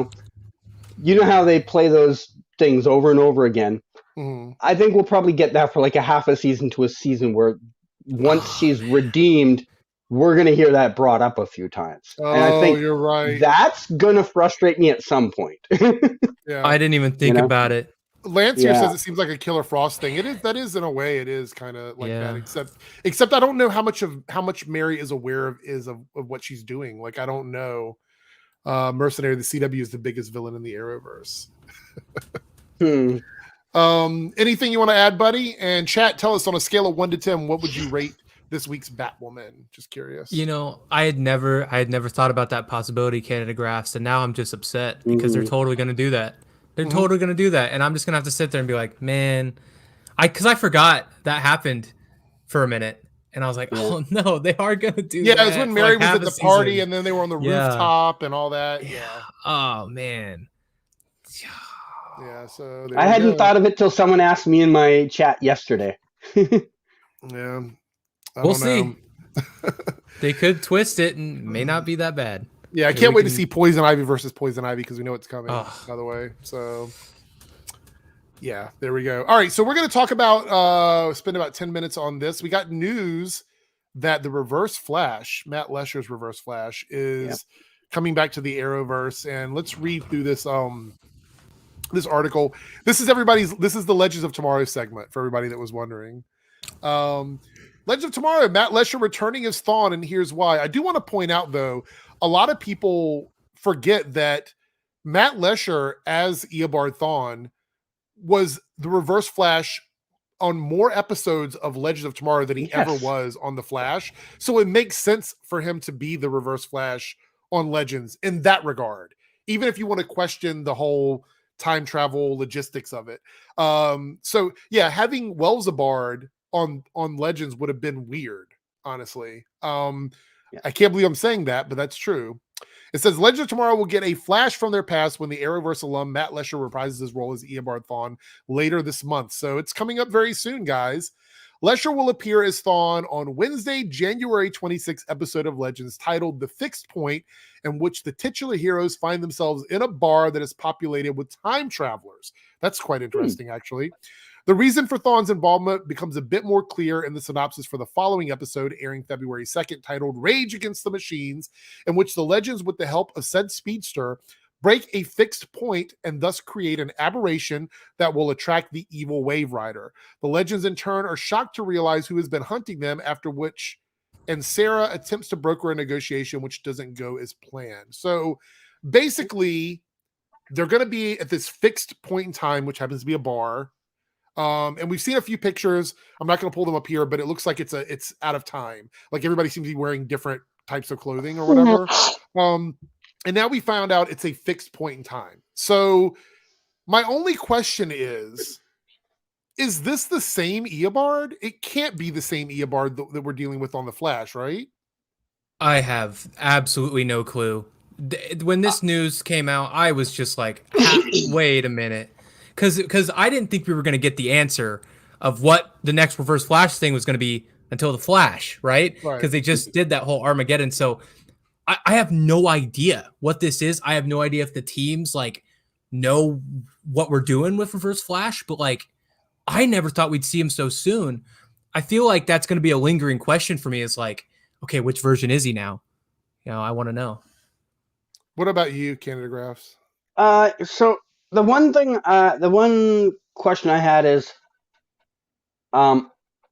know how they play those things over and over again. Mm-hmm. I think we'll probably get that for like a half a season to a season where once she's redeemed, we're going to hear that brought up a few times. Oh, and I think you're right. That's going to frustrate me at some point. Yeah. I didn't even think about it. Lance here says it seems like a Killer Frost thing. That is in a way, it is kind of like that. Except I don't know how much Mary is aware of what she's doing. Like I don't know. Mercenary, the CW is the biggest villain in the Arrowverse. Anything you want to add, buddy? And chat, tell us on a scale of 1 to 10, what would you rate this week's Batwoman? Just curious. You know, I had never thought about that possibility, Canada Graphs, and now I'm just upset because they're totally going to do that. They're totally going to do that, and I'm just going to have to sit there and be like, man, because I forgot that happened for a minute, and I was like, oh no, they are going to do that. Yeah, it was when Mary was at the party, and then they were on the rooftop and all that. Yeah. Oh man. Yeah. So I hadn't thought of it till someone asked me in my chat yesterday. Yeah. We'll see. They could twist it and may not be that bad. Yeah, I can't wait to see Poison Ivy versus Poison Ivy because we know it's coming, by the way. So, yeah, there we go. All right, so we're going to talk about, spend about 10 minutes on this. We got news that the Reverse Flash, Matt Letscher's Reverse Flash, is coming back to the Arrowverse. And let's read through this this article. This is the Legends of Tomorrow segment for everybody that was wondering. Legends of Tomorrow, Matt Letscher returning as Thawne, and here's why. I do want to point out, though, a lot of people forget that Matt Letscher as Eobard Thawne was the Reverse Flash on more episodes of Legends of Tomorrow than he ever was on The Flash. So it makes sense for him to be the Reverse Flash on Legends in that regard, even if you want to question the whole time travel logistics of it. So yeah, having Welzabard on Legends would have been weird, honestly. I can't believe I'm saying that, but that's true. It says Legends of Tomorrow will get a flash from their past when the Arrowverse alum Matt Letscher reprises his role as Eobard Thawne later this month. So it's coming up very soon, guys. Letscher will appear as Thawne on Wednesday, January 26th episode of Legends titled The Fixed Point, in which the titular heroes find themselves in a bar that is populated with time travelers. That's quite interesting, actually. The reason for Thawne's involvement becomes a bit more clear in the synopsis for the following episode, airing February 2nd, titled Rage Against the Machines, in which the Legends, with the help of said speedster, break a fixed point and thus create an aberration that will attract the evil Wave Rider. The Legends in turn are shocked to realize who has been hunting them, after which, and Sarah attempts to broker a negotiation which doesn't go as planned. So basically, they're going to be at this fixed point in time, which happens to be a bar. And we've seen a few pictures. I'm not going to pull them up here, but it looks like it's out of time. Like everybody seems to be wearing different types of clothing or whatever. And now we found out it's a fixed point in time. So my only question is this the same Eobard? It can't be the same Eobard that we're dealing with on the Flash, right? I have absolutely no clue. When this news came out, I was just like, wait a minute. Because I didn't think we were going to get the answer of what the next Reverse Flash thing was going to be until the Flash, right? Because they just did that whole Armageddon. So I have no idea what this is. I have no idea if the teams like know what we're doing with Reverse Flash, but like I never thought we'd see him so soon. I feel like that's going to be a lingering question for me. Is like, okay, which version is he now? You know, I want to know. What about you, Canada Graphs? So the one question I had is,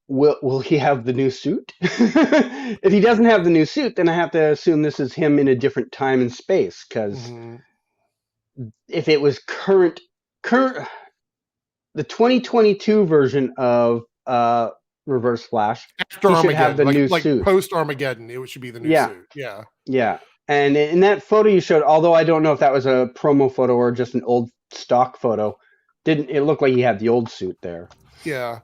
will he have the new suit? If he doesn't have the new suit, then I have to assume this is him in a different time and space. Because if it was current, the 2022 version of Reverse Flash, after he should have the new suit. Post Armageddon, it should be the new suit. Yeah. And in that photo you showed, although I don't know if that was a promo photo or just an old stock photo, it looked like he had the old suit there. Yeah.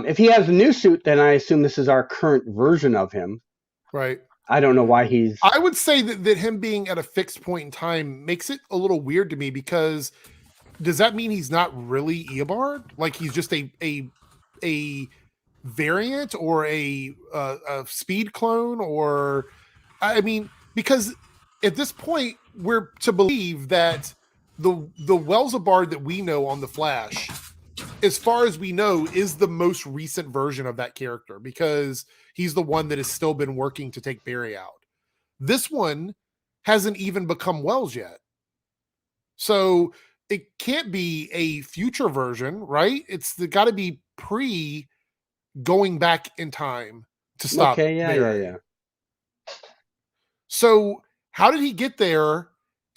If he has a new suit, then I assume this is our current version of him. Right. I don't know why he's... I would say that him being at a fixed point in time makes it a little weird to me, because does that mean he's not really Eobard? Like he's just a variant or a speed clone? Or, I mean, because at this point we're to believe that the Wellsabard that we know on the Flash, as far as we know, is the most recent version of that character, because he's the one that has still been working to take Barry out. This one hasn't even become Wells yet. So it can't be a future version, right? It's got to be pre going back in time to stop. Okay, yeah. So how did he get there?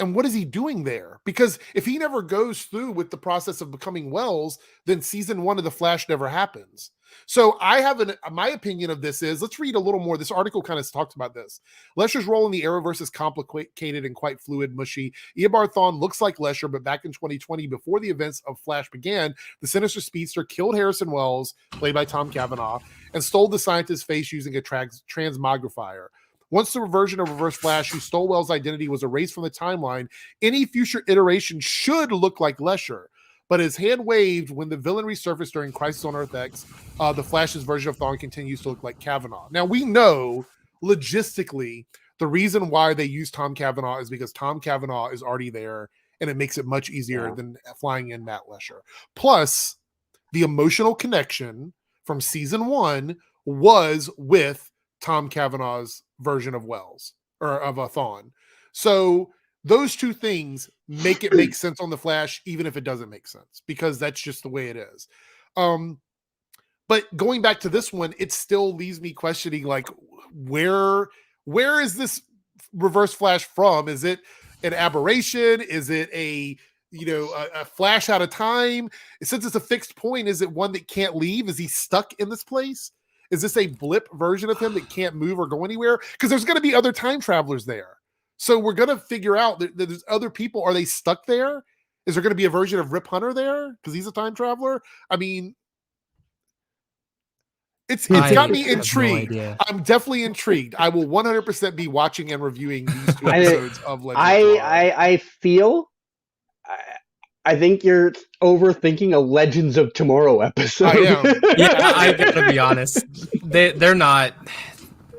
And what is he doing there? Because if he never goes through with the process of becoming Wells, then season 1 of The Flash never happens. So I have my opinion of this is, let's read a little more. This article kind of talks about this. Letscher's role in the Arrowverse is complicated and quite fluid, mushy. Eobard Thawne looks like Letscher, but back in 2020, before the events of Flash began, the sinister speedster killed Harrison Wells, played by Tom Cavanaugh, and stole the scientist's face using a transmogrifier. Once the version of Reverse Flash who stole Wells' identity was erased from the timeline, any future iteration should look like Letscher. But his hand waved when the villain resurfaced during Crisis on Earth X. The Flash's version of Thawne continues to look like Cavanaugh. Now, we know, logistically, the reason why they use Tom Cavanaugh is because Tom Cavanaugh is already there, and it makes it much easier than flying in Matt Letscher. Plus, the emotional connection from season 1 was with Tom Cavanaugh's version of Wells, or of a Thawne. So those two things make it make sense on the Flash, even if it doesn't make sense, because that's just the way it is. But going back to this one, it still leaves me questioning, like, where is this Reverse Flash from? Is it an aberration? Is it a flash out of time? Since it's a fixed point, is it one that can't leave? Is he stuck in this place? Is this a blip version of him that can't move or go anywhere? Because there's going to be other time travelers there. So we're going to figure out that there's other people. Are they stuck there? Is there going to be a version of Rip Hunter there? Because he's a time traveler? I mean, it's got me intrigued. No, I'm definitely intrigued. I will 100% be watching and reviewing these 2 episodes of Legends. I think you're overthinking a Legends of Tomorrow episode. I am. Yeah, I gotta be honest. They're not.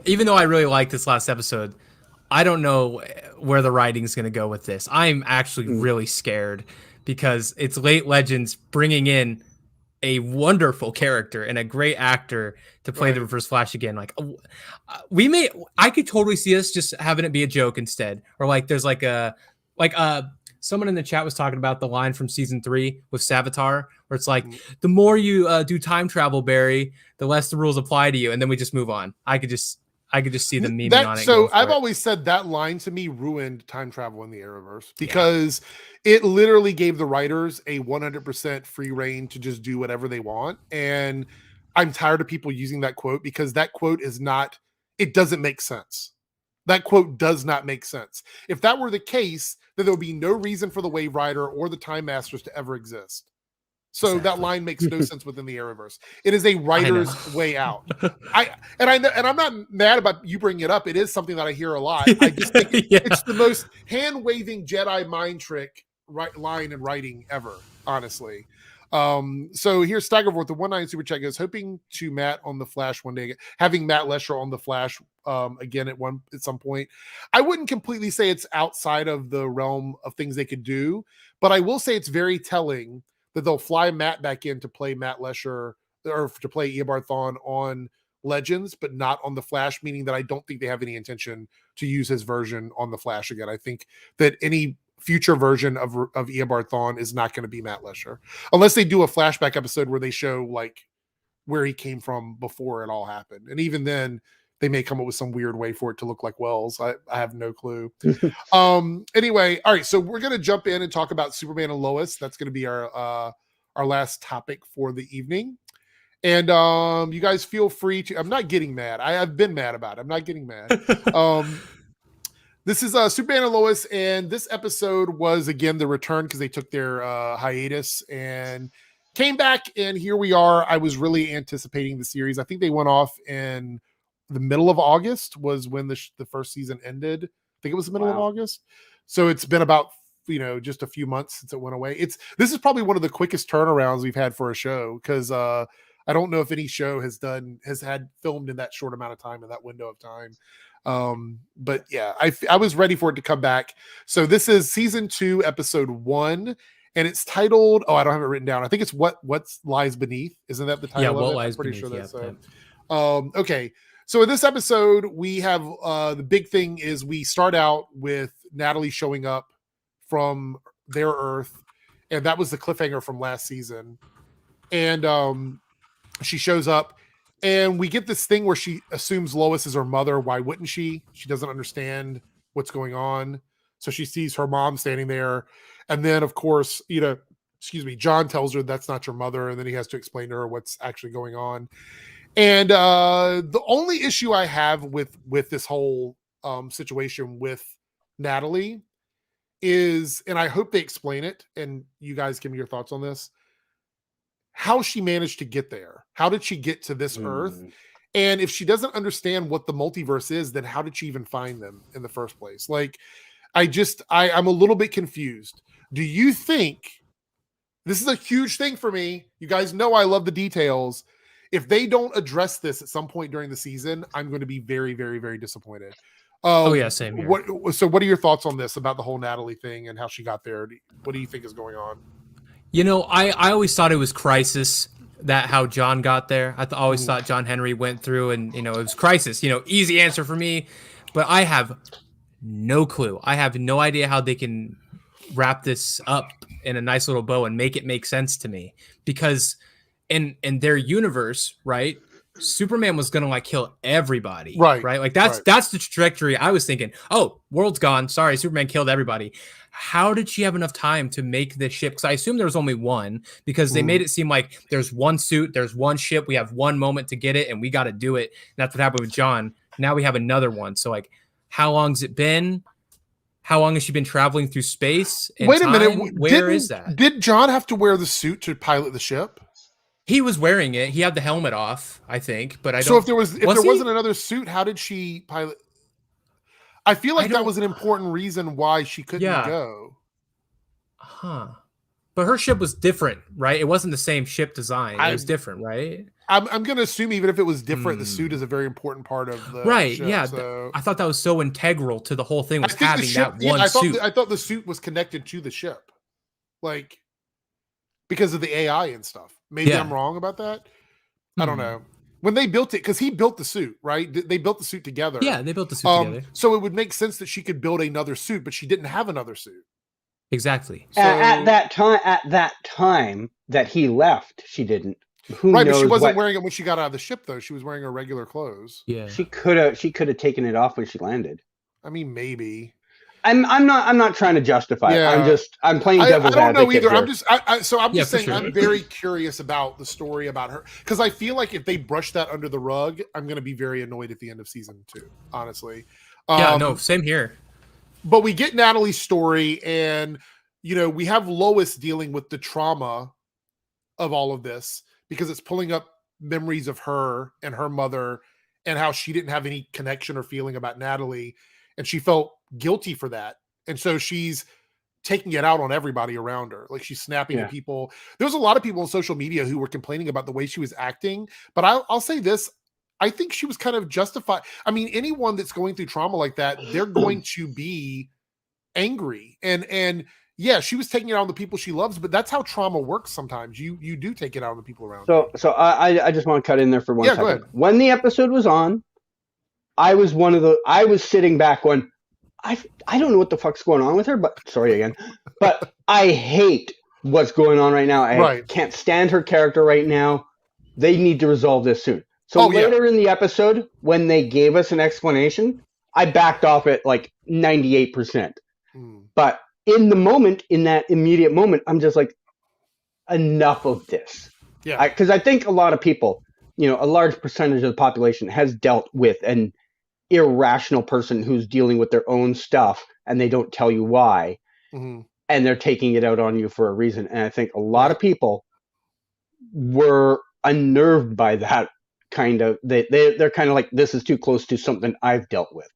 Even though I really like this last episode, I don't know where the writing's going to go with this. I'm actually really scared, because it's late Legends bringing in a wonderful character and a great actor to play the Reverse Flash again. Like, I could totally see us just having it be a joke instead, or like there's like a someone in the chat was talking about the line from season 3 with Savitar, where it's like, the more you do time travel, Barry, the less the rules apply to you, and then we just move on. I could just see them memeing on it. So I've always said that line to me ruined time travel in the Arrowverse, because it literally gave the writers a 100% free reign to just do whatever they want. And I'm tired of people using that quote, because that quote it doesn't make sense. That quote does not make sense. If that were the case, then there would be no reason for the Wave Rider or the Time Masters to ever exist. So that line makes no sense within the Arrowverse. It is a writer's way out. I'm not mad about you bringing it up. It is something that I hear a lot. I just think it's the most hand-waving Jedi mind trick line in writing ever, honestly. So here's Staggerforth, the 1-9 super check goes, hoping to Matt on the Flash one day, having Matt Letscher on the Flash again at some point. I wouldn't completely say it's outside of the realm of things they could do, but I will say it's very telling that they'll fly Matt back in to play Matt Letscher, or to play Eobard Thawne on Legends, but not on the Flash, meaning that I don't think they have any intention to use his version on the Flash again. I think that any future version of Eobard Thawne is not going to be Matt Letscher, unless they do a flashback episode where they show like where he came from before it all happened. And even then they may come up with some weird way for it to look like Wells. I have no clue. Anyway, all right, so we're going to jump in and talk about Superman and Lois. That's going to be our last topic for the evening. And you guys feel free to, I'm not getting mad. I've been mad about it. I'm not getting mad. This is Superman and Lois, and this episode was, again, the return, because they took their hiatus and came back, and here we are. I was really anticipating the series. I think they went off in the middle of August was when the first season ended. I think it was the middle of August. So it's been about, just a few months since it went away. This is probably one of the quickest turnarounds we've had for a show, because I don't know if any show has had filmed in that short amount of time, in that window of time. But yeah, I was ready for it to come back. So this is season 2, episode 1, and it's titled, I don't have it written down. I think it's what lies beneath. Isn't that the title? Yeah, of what it? lies I'm pretty beneath, sure that's okay. So in this episode, we have the big thing is we start out with Natalie showing up from their Earth, and that was the cliffhanger from last season. And she shows up, and we get this thing where she assumes Lois is her mother. Why wouldn't she? She doesn't understand what's going on. So she sees her mom standing there. And then, of course, John tells her that's not your mother. And then he has to explain to her what's actually going on. And the only issue I have with this whole situation with Natalie is, and I hope they explain it, and you guys give me your thoughts on this, how she managed to get there. How did she get to this Earth? And if she doesn't understand what the multiverse is, then how did she even find them in the first place? Like, I'm a little bit confused. Do you think, this is a huge thing for me, you guys know I love the details, if they don't address this at some point during the season, I'm going to be very, very, very disappointed. Same here. What are your thoughts on this, about the whole Natalie thing and how she got there? What do you think is going on? I always thought it was Crisis, that how John got there. I always thought John Henry went through and, it was Crisis, easy answer for me. But I have no clue. I have no idea how they can wrap this up in a nice little bow and make it make sense to me. Because in their universe, right, Superman was gonna like kill everybody, right? Like that's the trajectory I was thinking. Oh, world's gone. Sorry, Superman killed everybody. How did she have enough time to make this ship? Because I assume there was only one, because they made it seem like there's one suit, there's one ship, we have one moment to get it, and we got to do it. And that's what happened with John. Now we have another one. So like, how long's it been? How long has she been traveling through space? Wait a minute. Where is that? Did John have to wear the suit to pilot the ship? He was wearing it. He had the helmet off, I think, but I don't. So if there wasn't another suit, how did she pilot? I feel like that was an important reason why she couldn't go. Huh. But her ship was different, right? It wasn't the same ship design. It was different, right? I'm going to assume even if it was different, the suit is a very important part of the ship, yeah. So. I thought that was so integral to the whole thing, was having that one suit. I thought the suit was connected to the ship, like because of the AI and stuff. Maybe I'm wrong about that. I don't know. When they built it, because he built the suit, right? They built the suit together. Yeah, they built the suit together. So it would make sense that she could build another suit, but she didn't have another suit. Exactly. So, At that time that he left, she didn't. Who right, knows but she wasn't what wearing it when she got out of the ship, though. She was wearing her regular clothes. Yeah. she could have taken it off when she landed. I mean, maybe. I'm not trying to justify it. Yeah. I'm playing I devil's don't know advocate either. here. I'm just I'm Yeah, just for saying sure. I'm very curious about the story about her, because I feel like if they brush that under the rug, I'm going to be very annoyed at the end of season 2, honestly. Yeah, no, same here. But we get Natalie's story, and we have Lois dealing with the trauma of all of this, because it's pulling up memories of her and her mother and how she didn't have any connection or feeling about Natalie, and she felt guilty for that. And so she's taking it out on everybody around her. Like, she's snapping at people. There's a lot of people on social media who were complaining about the way she was acting, but I'll say this. I think she was kind of justified. I mean, anyone that's going through trauma like that, they're going to be angry. And yeah, she was taking it out on the people she loves, but that's how trauma works sometimes. You do take it out on the people around you. So I just want to cut in there for one second. Go ahead. When the episode was on, I was sitting back going, I don't know what the fuck's going on with her, but sorry again. But I hate what's going on right now. I can't stand her character right now. They need to resolve this soon. So later in the episode, when they gave us an explanation, I backed off at like 98%. But in the moment, in that immediate moment, I'm just like, enough of this. Yeah. Because I think a lot of people, a large percentage of the population has dealt with an irrational person who's dealing with their own stuff, and they don't tell you why, and they're taking it out on you for a reason. And I think a lot of people were unnerved by that kind of. They're kind of like, this is too close to something I've dealt with,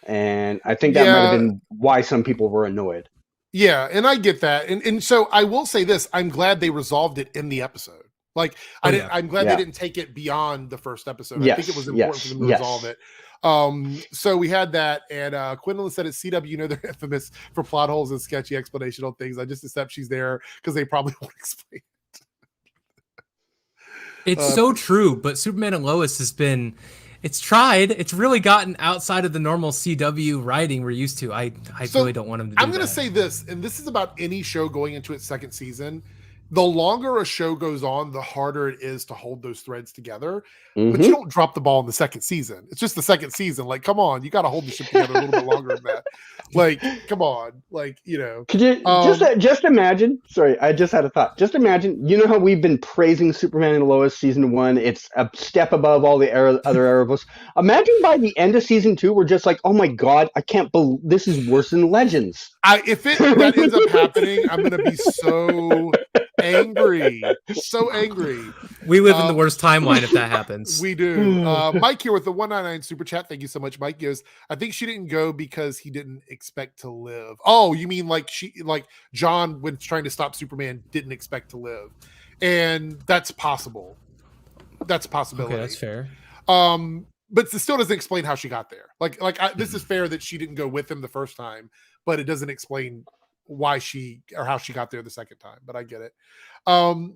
And I think that might have been why some people were annoyed. Yeah, and I get that. And so I will say this, I'm glad they resolved it in the episode. Like, I'm glad they didn't take it beyond the first episode. I think it was important for them to resolve it. So we had that, and Quinlan said at CW, they're infamous for plot holes and sketchy explanational things. I just accept she's there because they probably won't explain it. It's so true, but Superman and Lois it's tried. It's really gotten outside of the normal CW writing we're used to. I really don't want them to do I'm going to say this, and this is about any show going into its second season. The longer a show goes on, the harder it is to hold those threads together. But you don't drop the ball in the second season. It's just the second season. Like, come on, you got to hold the ship together a little bit longer than that. Like, come on. Like, Could you just imagine? Sorry, I just had a thought. Just imagine, how we've been praising Superman and Lois season 1. It's a step above all the other Arrowverse. Imagine by the end of season 2, we're just like, oh my God, I can't believe this is worse than Legends. If that ends up happening, I'm going to be so angry. So angry. We live in the worst timeline if that happens. We do. Mike here with the 199 super chat. Thank you so much, Mike. Goes, I think she didn't go because he didn't expect to live. Oh, you mean like John, when trying to stop Superman, didn't expect to live. And that's possible. That's a possibility. Okay, that's fair. But it still doesn't explain how she got there. This is fair that she didn't go with him the first time, but it doesn't explain why how she got there the second time. But I get it. All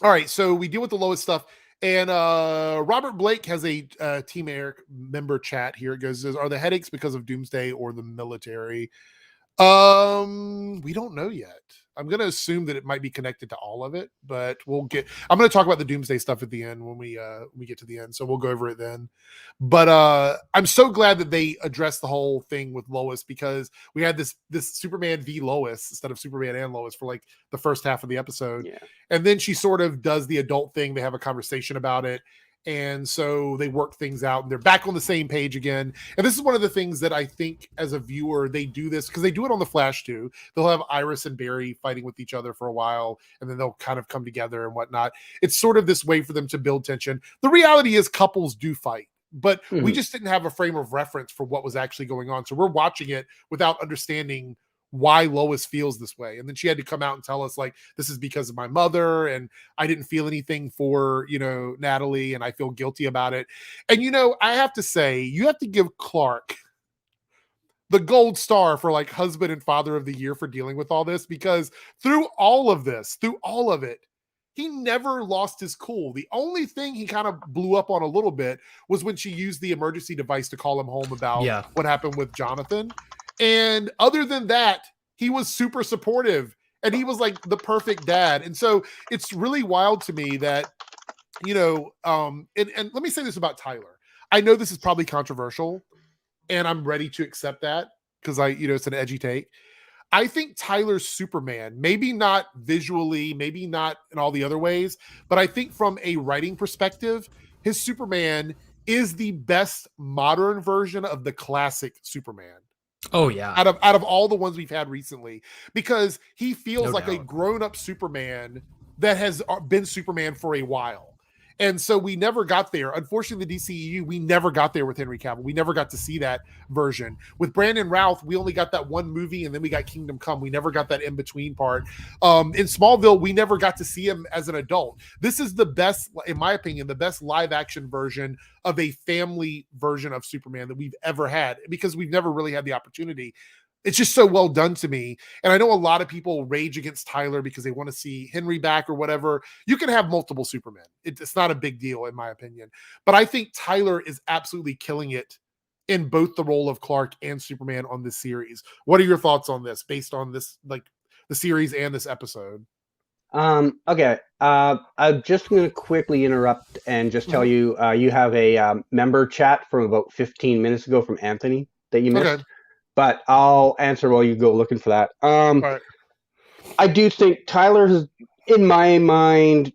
right, so we deal with the Lois stuff, and Robert Blake has a Team Eric member chat here. It goes, are the headaches because of Doomsday or the military? We don't know yet. I'm going to assume that it might be connected to all of it, but I'm going to talk about the Doomsday stuff at the end when we get to the end. So we'll go over it then. But I'm so glad that they addressed the whole thing with Lois, because we had this Superman v Lois instead of Superman and Lois for like the first half of the episode. Yeah. And then she sort of does the adult thing. They have a conversation about it. And so they work things out, and they're back on the same page again. And this is one of the things that I think as a viewer, they do this because they do it on The Flash too. They'll have Iris and Barry fighting with each other for a while, and then they'll kind of come together and whatnot. It's sort of this way for them to build tension. The reality is couples do fight, but we just didn't have a frame of reference for what was actually going on. So we're watching it without understanding why Lois feels this way. And then she had to come out and tell us, like, this is because of my mother, and I didn't feel anything for, Natalie, and I feel guilty about it. And, I have to say, you have to give Clark the gold star for like husband and father of the year for dealing with all this, because through all of it, he never lost his cool. The only thing he kind of blew up on a little bit was when she used the emergency device to call him home about what happened with Jonathan. And other than that, he was super supportive, and he was like the perfect dad. And so it's really wild to me that, and let me say this about Tyler. I know this is probably controversial, and I'm ready to accept that because it's an edgy take. I think Tyler's Superman, maybe not visually, maybe not in all the other ways, but I think from a writing perspective, his Superman is the best modern version of the classic Superman. Oh yeah. Out of all the ones we've had recently, because he feels like a grown-up Superman that has been Superman for a while. And so we never got there. Unfortunately, the DCEU, we never got there with Henry Cavill. We never got to see that version. With Brandon Routh, we only got that one movie, and then we got Kingdom Come. We never got that in-between part. In Smallville, we never got to see him as an adult. This is the best, in my opinion, the best live-action version of a family version of Superman that we've ever had, because we've never really had the opportunity. It's just so well done to me. And I know a lot of people rage against Tyler because they want to see Henry back or whatever. You can have multiple Supermen. It's not a big deal, in my opinion. But I think Tyler is absolutely killing it in both the role of Clark and Superman on this series. What are your thoughts on this, based on this, like the series and this episode? Okay. I'm just going to quickly interrupt and just tell you, you have a member chat from about 15 minutes ago from Anthony that you missed. Okay. But I'll answer while you go looking for that. Right. I do think Tyler has, in my mind,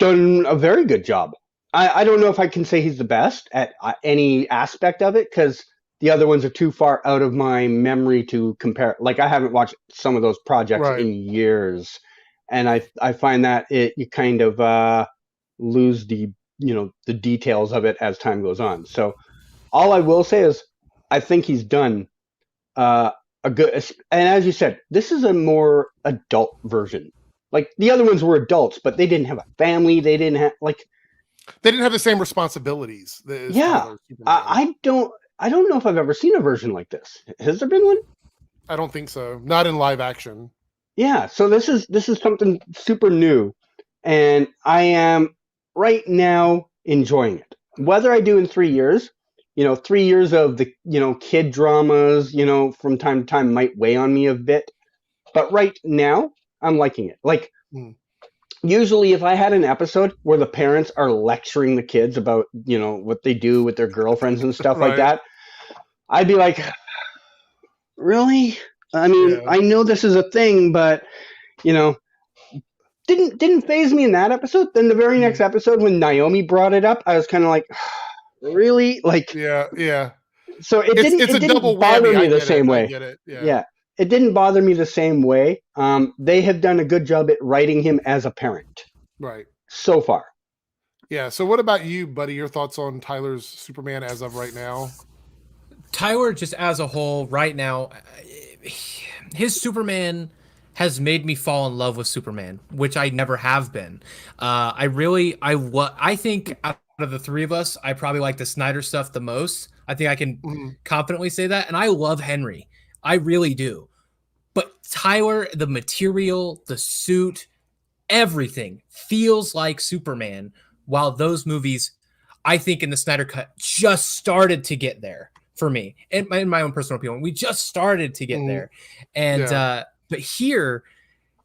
done a very good job. I don't know if I can say he's the best at any aspect of it, because the other ones are too far out of my memory to compare. Like, I haven't watched some of those projects in years. And I find that you kind of lose the details of it as time goes on. So all I will say is, I think he's done a good, and as you said, this is a more adult version. Like, the other ones were adults, but they didn't have a family. They didn't have the same responsibilities. I don't know if I've ever seen a version like this. Has there been one? I don't think so. Not in live action. Yeah. So this is something super new, and I am right now enjoying it. Whether I do in 3 years. 3 years of the, kid dramas, from time to time might weigh on me a bit. But right now, I'm liking it. Like, usually if I had an episode where the parents are lecturing the kids about, what they do with their girlfriends and stuff like that, I'd be like, really? I mean, I know this is a thing, but, didn't faze me in that episode. Then the very next episode, when Naomi brought it up, I was kind of like, really? Like, yeah. So it didn't bother me the same way. I get it. Yeah, it didn't bother me the same way. They have done a good job at writing him as a parent. Right. So far. Yeah. So what about you, buddy? Your thoughts on Tyler's Superman as of right now? Tyler, just as a whole, right now, his Superman has made me fall in love with Superman, which I never have been. I think out of the three of us, I probably like the Snyder stuff the most. I think I can confidently say that. And I love Henry. I really do. But Tyler, the material, the suit, everything feels like Superman, while those movies, I think in the Snyder Cut, just started to get there for me. In my own personal opinion, we just started to get there. And but here,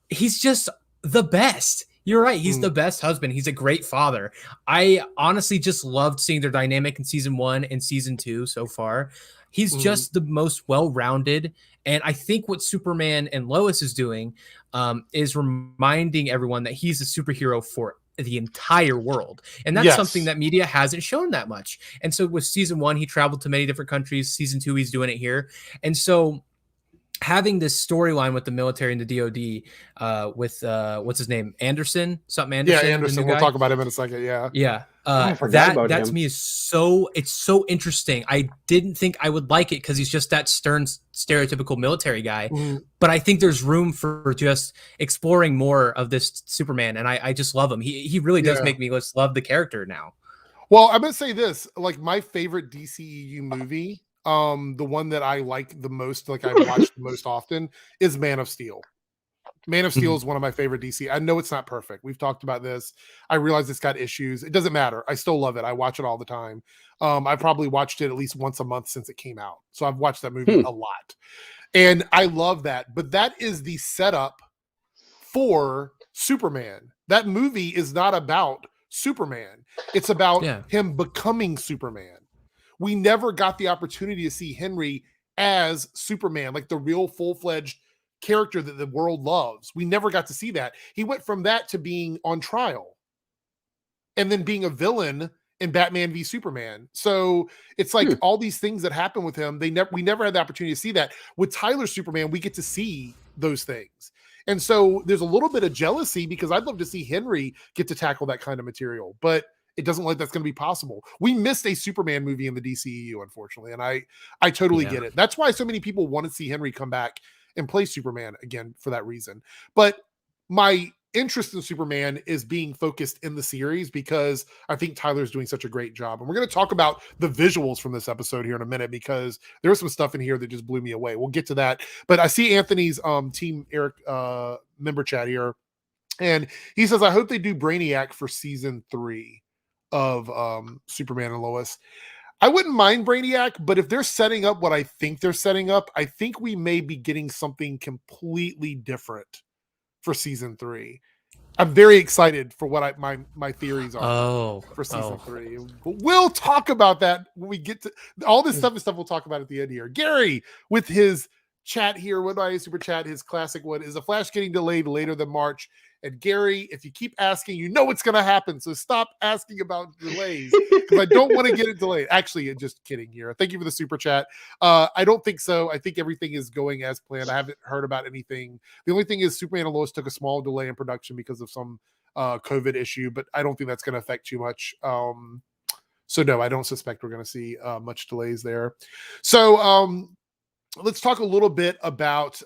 he's just the best. You're right. He's the best husband. He's a great father. I honestly just loved seeing their dynamic in season 1 and season 2 so far. He's just the most well-rounded. And I think what Superman and Lois is doing is reminding everyone that he's a superhero for the entire world. And that's something that media hasn't shown that much. And so with season 1, he traveled to many different countries. Season 2, he's doing it here. And so having this storyline with the military and the DOD with what's his name? Anderson? Anderson. Yeah, Anderson. We'll talk about him in a second. Yeah. Yeah. That to me is it's so interesting. I didn't think I would like it because he's just that stern, stereotypical military guy. But I think there's room for just exploring more of this Superman, and I just love him. He really does make me just love the character now. Well, I'm gonna say this: like, my favorite DCEU movie, the one that I like the most, like I watched the most often, is Man of Steel. Man of Steel is one of my favorite DC. I know it's not perfect. We've talked about this. I realize it's got issues. It doesn't matter. I still love it. I watch it all the time. I probably watched it at least once a month since it came out. So I've watched that movie a lot. And I love that. But that is the setup for Superman. That movie is not about Superman. It's about him becoming Superman. We never got the opportunity to see Henry as Superman, like the real full-fledged character that the world loves. We never got to see that. He went from that to being on trial and then being a villain in Batman v Superman. So it's like all these things that happen with him, we never had the opportunity to see that. With Tyler's Superman, we get to see those things. And so there's a little bit of jealousy because I'd love to see Henry get to tackle that kind of material, but it doesn't look like that's going to be possible. We missed a Superman movie in the DCEU, unfortunately, and I totally get it. That's why so many people want to see Henry come back and play Superman again for that reason. But my interest in Superman is being focused in the series because I think Tyler's doing such a great job. And we're going to talk about the visuals from this episode here in a minute because there was some stuff in here that just blew me away. We'll get to that. But I see Anthony's Team Eric member chat here. And he says, I hope they do Brainiac for season 3 of Superman and Lois. I wouldn't mind Brainiac, but if they're setting up what I think they're setting up, I think we may be getting something completely different for season 3. I'm very excited for what my theories are for season 3. We'll talk about that when we get to all this stuff we'll talk about at the end here. Gary with his chat here, what do I super chat? His classic one is the Flash getting delayed later than March. And Gary, if you keep asking, you know what's going to happen. So stop asking about delays because I don't want to get it delayed. Actually, just kidding here. Thank you for the super chat. I don't think so. I think everything is going as planned. I haven't heard about anything. The only thing is Superman and Lois took a small delay in production because of some COVID issue, but I don't think that's going to affect too much. So no, I don't suspect we're going to see much delays there. So let's talk a little bit about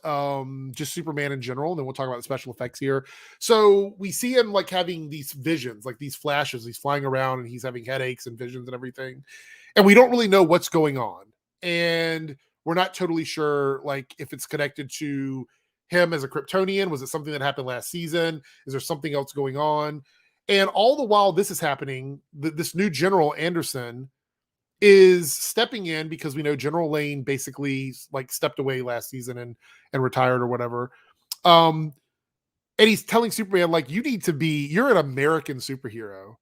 just Superman in general, and then we'll talk about the special effects here. So we see him like having these visions, like these flashes. He's flying around and he's having headaches and visions and everything. And we don't really know what's going on. And we're not totally sure like if it's connected to him as a Kryptonian. Was it something that happened last season? Is there something else going on? And all the while this is happening, this new General Anderson is stepping in because we know General Lane basically like stepped away last season and retired or whatever. And he's telling Superman, like, you're an American superhero.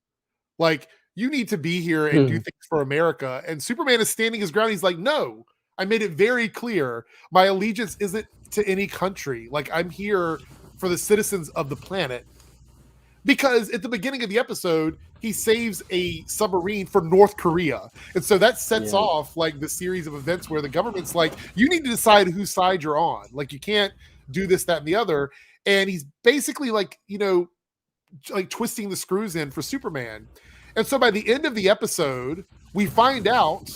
Like, you need to be here and do things for America. And Superman is standing his ground. He's like, no, I made it very clear. My allegiance isn't to any country. Like, I'm here for the citizens of the planet. Because at the beginning of the episode, he saves a submarine for North Korea. And so that sets off like the series of events where the government's like, you need to decide whose side you're on. Like, you can't do this, that, and the other. And he's basically like, like twisting the screws in for Superman. And so by the end of the episode, we find out,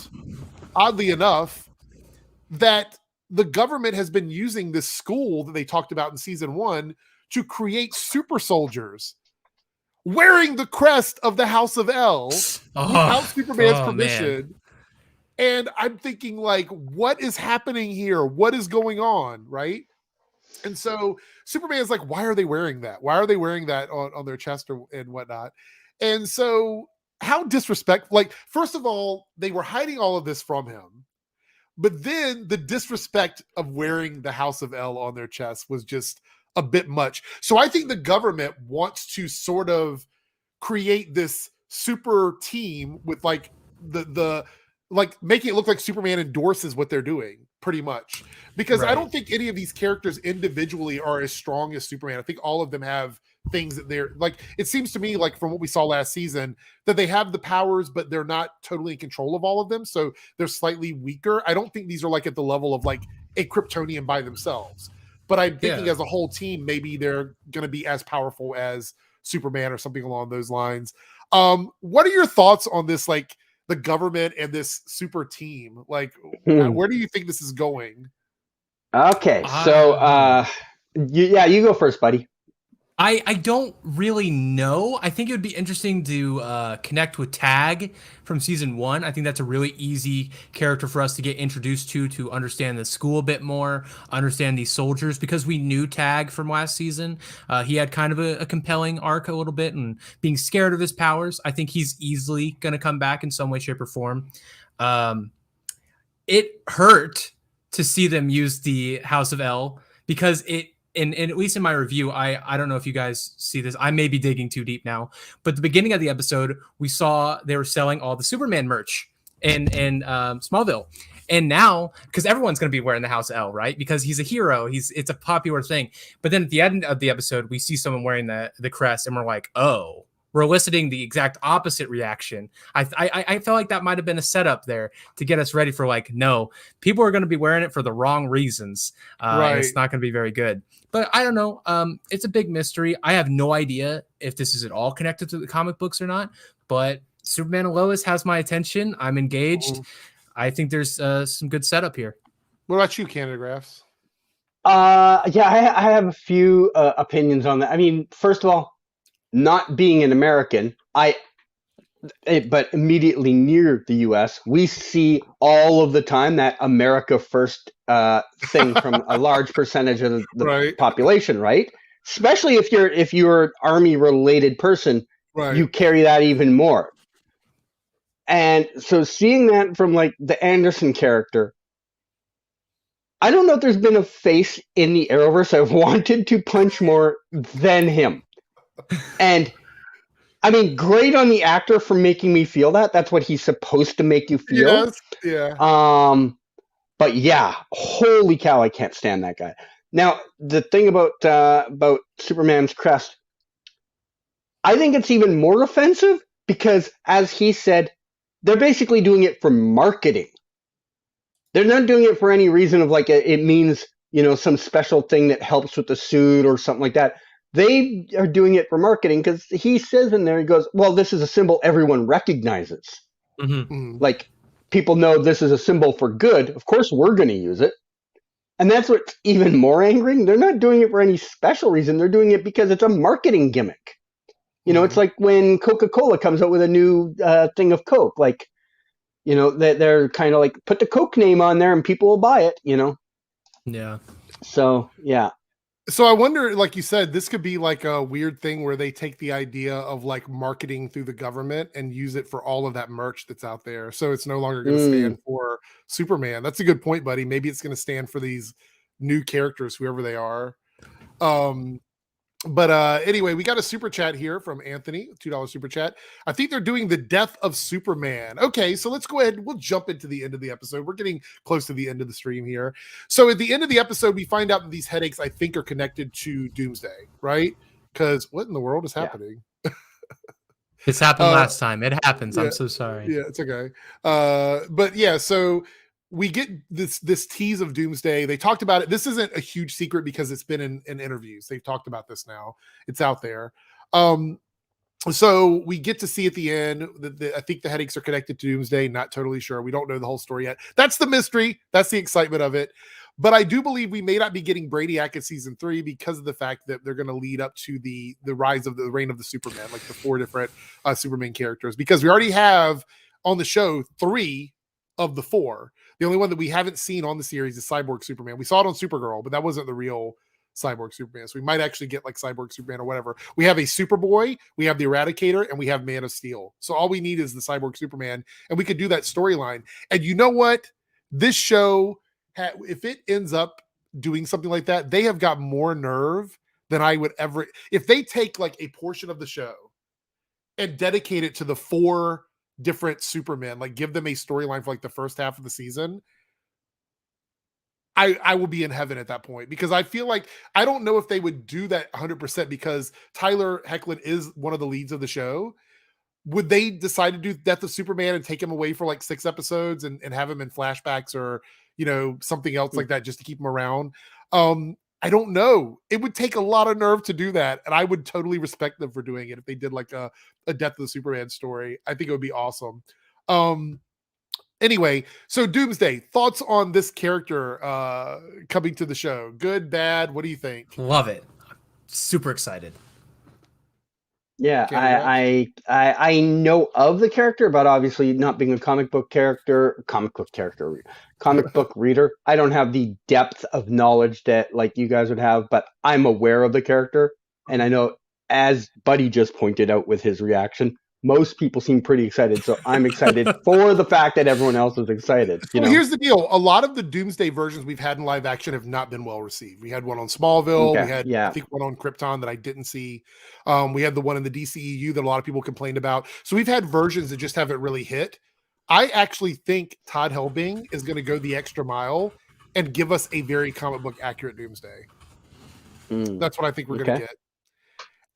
oddly enough, that the government has been using this school that they talked about in season 1 to create super soldiers wearing the crest of the House of L without Superman's permission. Man. And I'm thinking, like, what is happening here? What is going on, right? And so Superman's like, why are they wearing that? Why are they wearing that on their chest and whatnot? And so how disrespectful. Like, first of all, they were hiding all of this from him. But then the disrespect of wearing the House of L on their chest was just a bit much. So I think the government wants to sort of create this super team with like the like making it look like Superman endorses what they're doing pretty much, because I don't think any of these characters individually are as strong as Superman. I think all of them have things that they're like, it seems to me like from what we saw last season that they have the powers, but they're not totally in control of all of them. So they're slightly weaker. I don't think these are like at the level of like a Kryptonian by themselves. But I'm thinking as a whole team, maybe they're going to be as powerful as Superman or something along those lines. What are your thoughts on this, like the government and this super team? Like, where do you think this is going? Okay, so you go first, buddy. I don't really know. I think it would be interesting to connect with Tag from season 1. I think that's a really easy character for us to get introduced to understand the school a bit more, understand these soldiers, because we knew Tag from last season. He had kind of a compelling arc a little bit and being scared of his powers. I think he's easily going to come back in some way, shape, or form. It hurt to see them use the House of L, because and at least in my review, I don't know if you guys see this. I may be digging too deep now, but the beginning of the episode, we saw they were selling all the Superman merch in Smallville. And now, because everyone's going to be wearing the House L, right? Because he's a hero. It's a popular thing. But then at the end of the episode, we see someone wearing the crest, and we're like, oh, we're eliciting the exact opposite reaction. I felt like that might have been a setup there to get us ready for like, no, people are going to be wearing it for the wrong reasons. And it's not going to be very good. But I don't know. It's a big mystery. I have no idea if this is at all connected to the comic books or not. But Superman and Lois has my attention. I'm engaged. I think there's some good setup here. What about you, Canada Graphs? Yeah, I have a few opinions on that. I mean, first of all, not being an American, but immediately near the U.S., we see all of the time that America first thing from a large percentage of the population, right? Especially if you're an army related person, you carry that even more. And so seeing that from like the Anderson character, I don't know if there's been a face in the Arrowverse I've wanted to punch more than him. And I mean, great on the actor for making me feel that. That's what he's supposed to make you feel. Yes, yeah. But yeah, holy cow, I can't stand that guy. Now, the thing about Superman's crest, I think it's even more offensive because, as he said, they're basically doing it for marketing. They're not doing it for any reason of like it means, some special thing that helps with the suit or something like that. They are doing it for marketing because he says in there, he goes, well, this is a symbol everyone recognizes. Mm-hmm. Like, people know this is a symbol for good. Of course, we're going to use it. And that's what's even more angering. They're not doing it for any special reason. They're doing it because it's a marketing gimmick. It's like when Coca-Cola comes out with a new thing of Coke. Like, they're kind of like, put the Coke name on there and people will buy it, Yeah. So, yeah. So I wonder, like you said, this could be like a weird thing where they take the idea of like marketing through the government and use it for all of that merch that's out there. So it's no longer going to stand for Superman. That's a good point, buddy. Maybe it's going to stand for these new characters, whoever they are. But anyway, we got a super chat here from Anthony, $2 super chat. I think they're doing the death of Superman. Okay, so let's go ahead. We'll jump into the end of the episode. We're getting close to the end of the stream here. So at the end of the episode, we find out that these headaches, I think, are connected to Doomsday, right? Because what in the world is happening? This happened last time. It happens. Yeah, I'm so sorry. Yeah, it's okay. But yeah, so we get this tease of Doomsday. They talked about it. This isn't a huge secret because it's been in interviews. They've talked about this now. It's out there. So we get to see at the end that I think the headaches are connected to Doomsday. Not totally sure. We don't know the whole story yet. That's the mystery. That's the excitement of it. But I do believe we may not be getting Brainiac in season 3 because of the fact that they're going to lead up to the rise of the reign of the Superman, like the 4 different Superman characters. Because we already have on the show 3 of the 4. The only one that we haven't seen on the series is Cyborg Superman. We saw it on Supergirl, but that wasn't the real Cyborg Superman. So we might actually get like Cyborg Superman or whatever. We have a Superboy, we have the Eradicator, and we have Man of Steel. So all we need is the Cyborg Superman, and we could do that storyline. And you know what? This show, if it ends up doing something like that, they have got more nerve than I would ever. If they take like a portion of the show and dedicate it to the 4 different Supermen, like give them a storyline for like the first half of the season, I will be in heaven at that point, because I feel like I don't know if they would do that 100% because Tyler Hoechlin is one of the leads of the show. Would they decide to do Death of Superman and take him away for like 6 episodes and have him in flashbacks or, something else like that just to keep him around? I don't know. It would take a lot of nerve to do that. And I would totally respect them for doing it if they did like a Death of the Superman story. I think it would be awesome. Anyway, so Doomsday, thoughts on this character coming to the show? Good, bad? What do you think? Love it. Super excited. Yeah, I know of the character, but obviously not being a comic book reader, I don't have the depth of knowledge that like you guys would have, but I'm aware of the character. And I know, as Buddy just pointed out with his reaction, most people seem pretty excited. So I'm excited for the fact that everyone else is excited. So here's the deal. A lot of the Doomsday versions we've had in live action have not been well received. We had one on Smallville. Okay, We had, I think, one on Krypton that I didn't see. We had the one in the DCEU that a lot of people complained about. So we've had versions that just haven't really hit. I actually think Todd Helbing is going to go the extra mile and give us a very comic book accurate Doomsday. That's what I think we're going to get.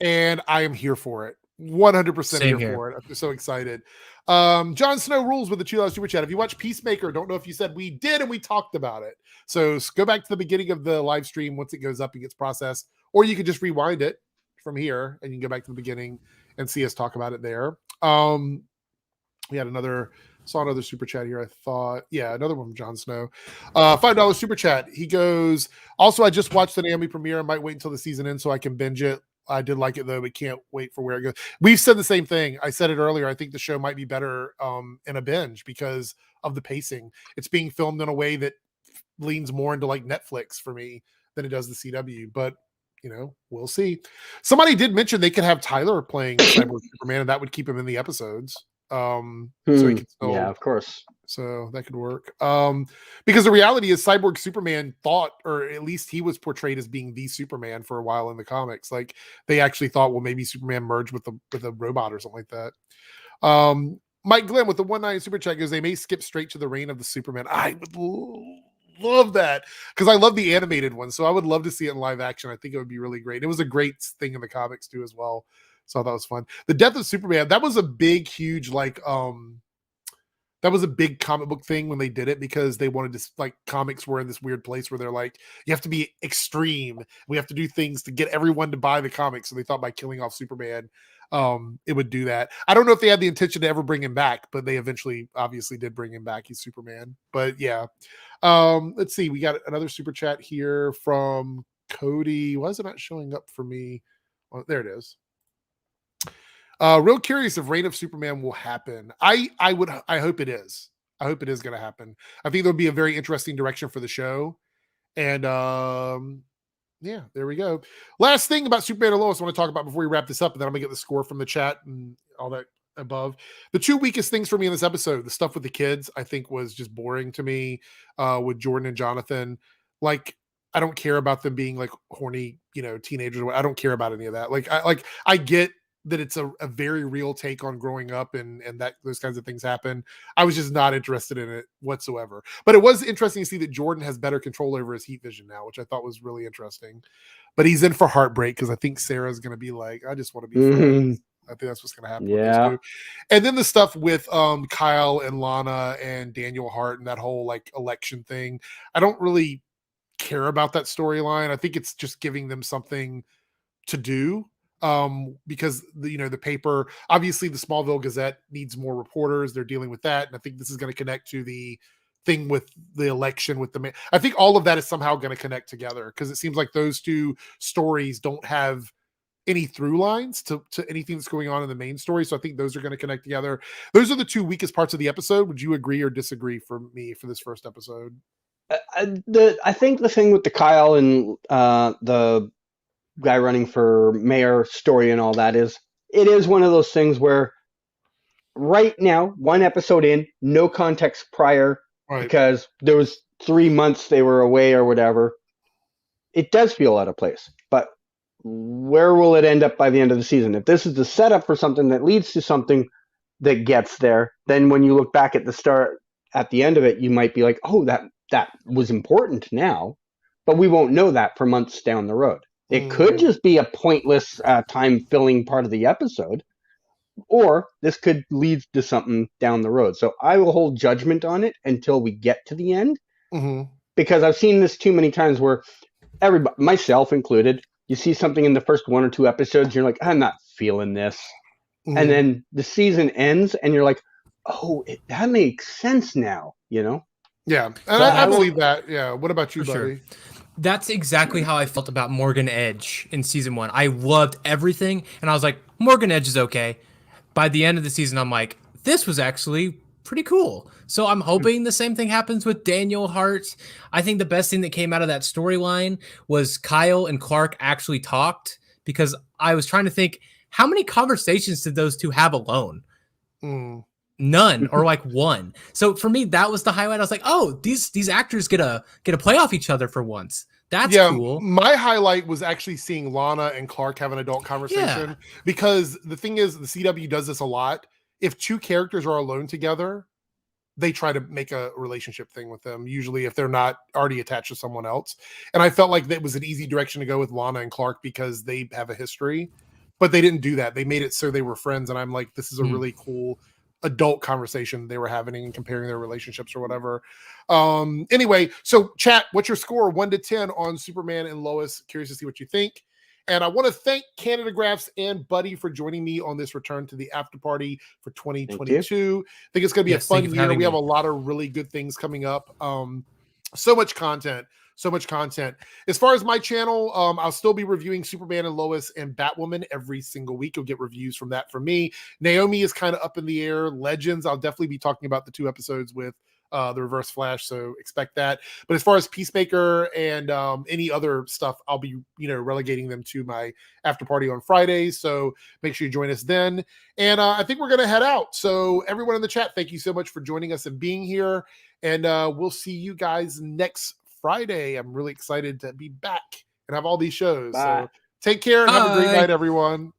And I am here for it. 100% here for it. I'm so excited. Jon Snow rules with the $2 super chat. If you watch Peacemaker, don't know if you said we did and we talked about it. So go back to the beginning of the live stream once it goes up and gets processed, or you can just rewind it from here and you can go back to the beginning and see us talk about it there. We had another super chat here. I thought, another one from Jon Snow. $5 super chat. He goes, also, I just watched the Naomi premiere. I might wait until the season ends so I can binge it. I did like it though, but can't wait for where it goes. We've said the same thing. I said it earlier. I think the show might be better in a binge because of the pacing. It's being filmed in a way that leans more into like Netflix for me than it does the CW, but we'll see. Somebody did mention they could have Tyler playing Cyborg Superman and that would keep him in the episodes. So he can still, of course. So that could work. Because the reality is Cyborg Superman thought, or at least he was portrayed as being the Superman for a while in the comics. Like they actually thought, well, maybe Superman merged with a robot or something like that. Mike Glenn with the 1.9 super chat goes, they may skip straight to the reign of the Superman. I would love that because I love the animated one. So I would love to see it in live action. I think it would be really great. It was a great thing in the comics too, as well. So that was fun. The death of Superman, that was a big, huge, that was a big comic book thing when they did it because they wanted to, comics were in this weird place where they're like, you have to be extreme. We have to do things to get everyone to buy the comics. So they thought by killing off Superman, it would do that. I don't know if they had the intention to ever bring him back, but they eventually obviously did bring him back. He's Superman. But yeah. Let's see. We got another super chat here from Cody. Why is it not showing up for me? Oh, there it is. Real curious if Reign of Superman will happen. I hope it is. I hope it is going to happen. I think there'll be a very interesting direction for the show. And there we go. Last thing about Superman and Lois I want to talk about before we wrap this up, and then I'm gonna get the score from the chat and all that above. The two weakest things for me in this episode, the stuff with the kids, I think was just boring to me. With Jordan and Jonathan, I don't care about them being horny, teenagers. I don't care about any of that. I get that it's a very real take on growing up and that those kinds of things happen. I was just not interested in it whatsoever. But it was interesting to see that Jordan has better control over his heat vision now, which I thought was really interesting. But he's in for heartbreak because I think Sarah's going to be like, I just want to be friends. I think that's what's going to happen. Yeah. And then the stuff with Kyle and Lana and Daniel Hart and that whole election thing. I don't really care about that storyline. I think it's just giving them something to do. Because the paper, obviously the Smallville Gazette needs more reporters. They're dealing with that. And I think this is going to connect to the thing with the election with I think all of that is somehow going to connect together because it seems like those two stories don't have any through lines to anything that's going on in the main story. So I think those are going to connect together. Those are the two weakest parts of the episode. Would you agree or disagree for me for this first episode? I think the thing with the Kyle and the guy running for mayor story and all that is it is one of those things where right now, one episode in, no context prior, because there was 3 months they were away or whatever. It does feel out of place, but where will it end up by the end of the season? If this is the setup for something that leads to something that gets there, then when you look back at the start, at the end of it, you might be like, oh, that was important now, but we won't know that for months down the road. It could just be a pointless time-filling part of the episode, or this could lead to something down the road. So I will hold judgment on it until we get to the end, because I've seen this too many times where everybody, myself included, you see something in the first 1 or 2 episodes, you're like, I'm not feeling this. And then the season ends, and you're like, oh, that makes sense now, Yeah, and I believe that. Yeah, what about you, buddy? Sure. That's exactly how I felt about Morgan Edge in season 1. I loved everything, and I was like, Morgan Edge is okay. By the end of the season, I'm like, this was actually pretty cool. So I'm hoping the same thing happens with Daniel Hart. I think the best thing that came out of that storyline was Kyle and Clark actually talked, because I was trying to think, how many conversations did those two have alone? Mm. None, or like one. So for me, that was the highlight. I was like, oh, these actors get a play off each other for once. That's cool. My highlight was actually seeing Lana and Clark have an adult conversation, because the thing is, the CW does this a lot. If two characters are alone together, they try to make a relationship thing with them, usually if they're not already attached to someone else. And I felt like that was an easy direction to go with Lana and Clark because they have a history, but they didn't do that. They made it so they were friends. And I'm like, this is a really cool adult conversation they were having and comparing their relationships or whatever. Anyway, so chat, what's your score 1 to 10 on Superman and Lois? Curious to see what you think. And I want to thank Canada Graphs and Buddy for joining me on this return to the after party for 2022. I think it's going to be a fun year. We have a lot of really good things coming up. So much content. As far as my channel, I'll still be reviewing Superman and Lois and Batwoman every single week. You'll get reviews from that from me. Naomi is kind of up in the air. Legends, I'll definitely be talking about the 2 episodes with the Reverse Flash, so expect that. But as far as Peacemaker and any other stuff, I'll be relegating them to my after party on Fridays, so make sure you join us then. And I think we're gonna head out. So everyone in the chat, thank you so much for joining us and being here, and we'll see you guys next Friday. I'm really excited to be back and have all these shows. Bye. So take care and have a great night, everyone.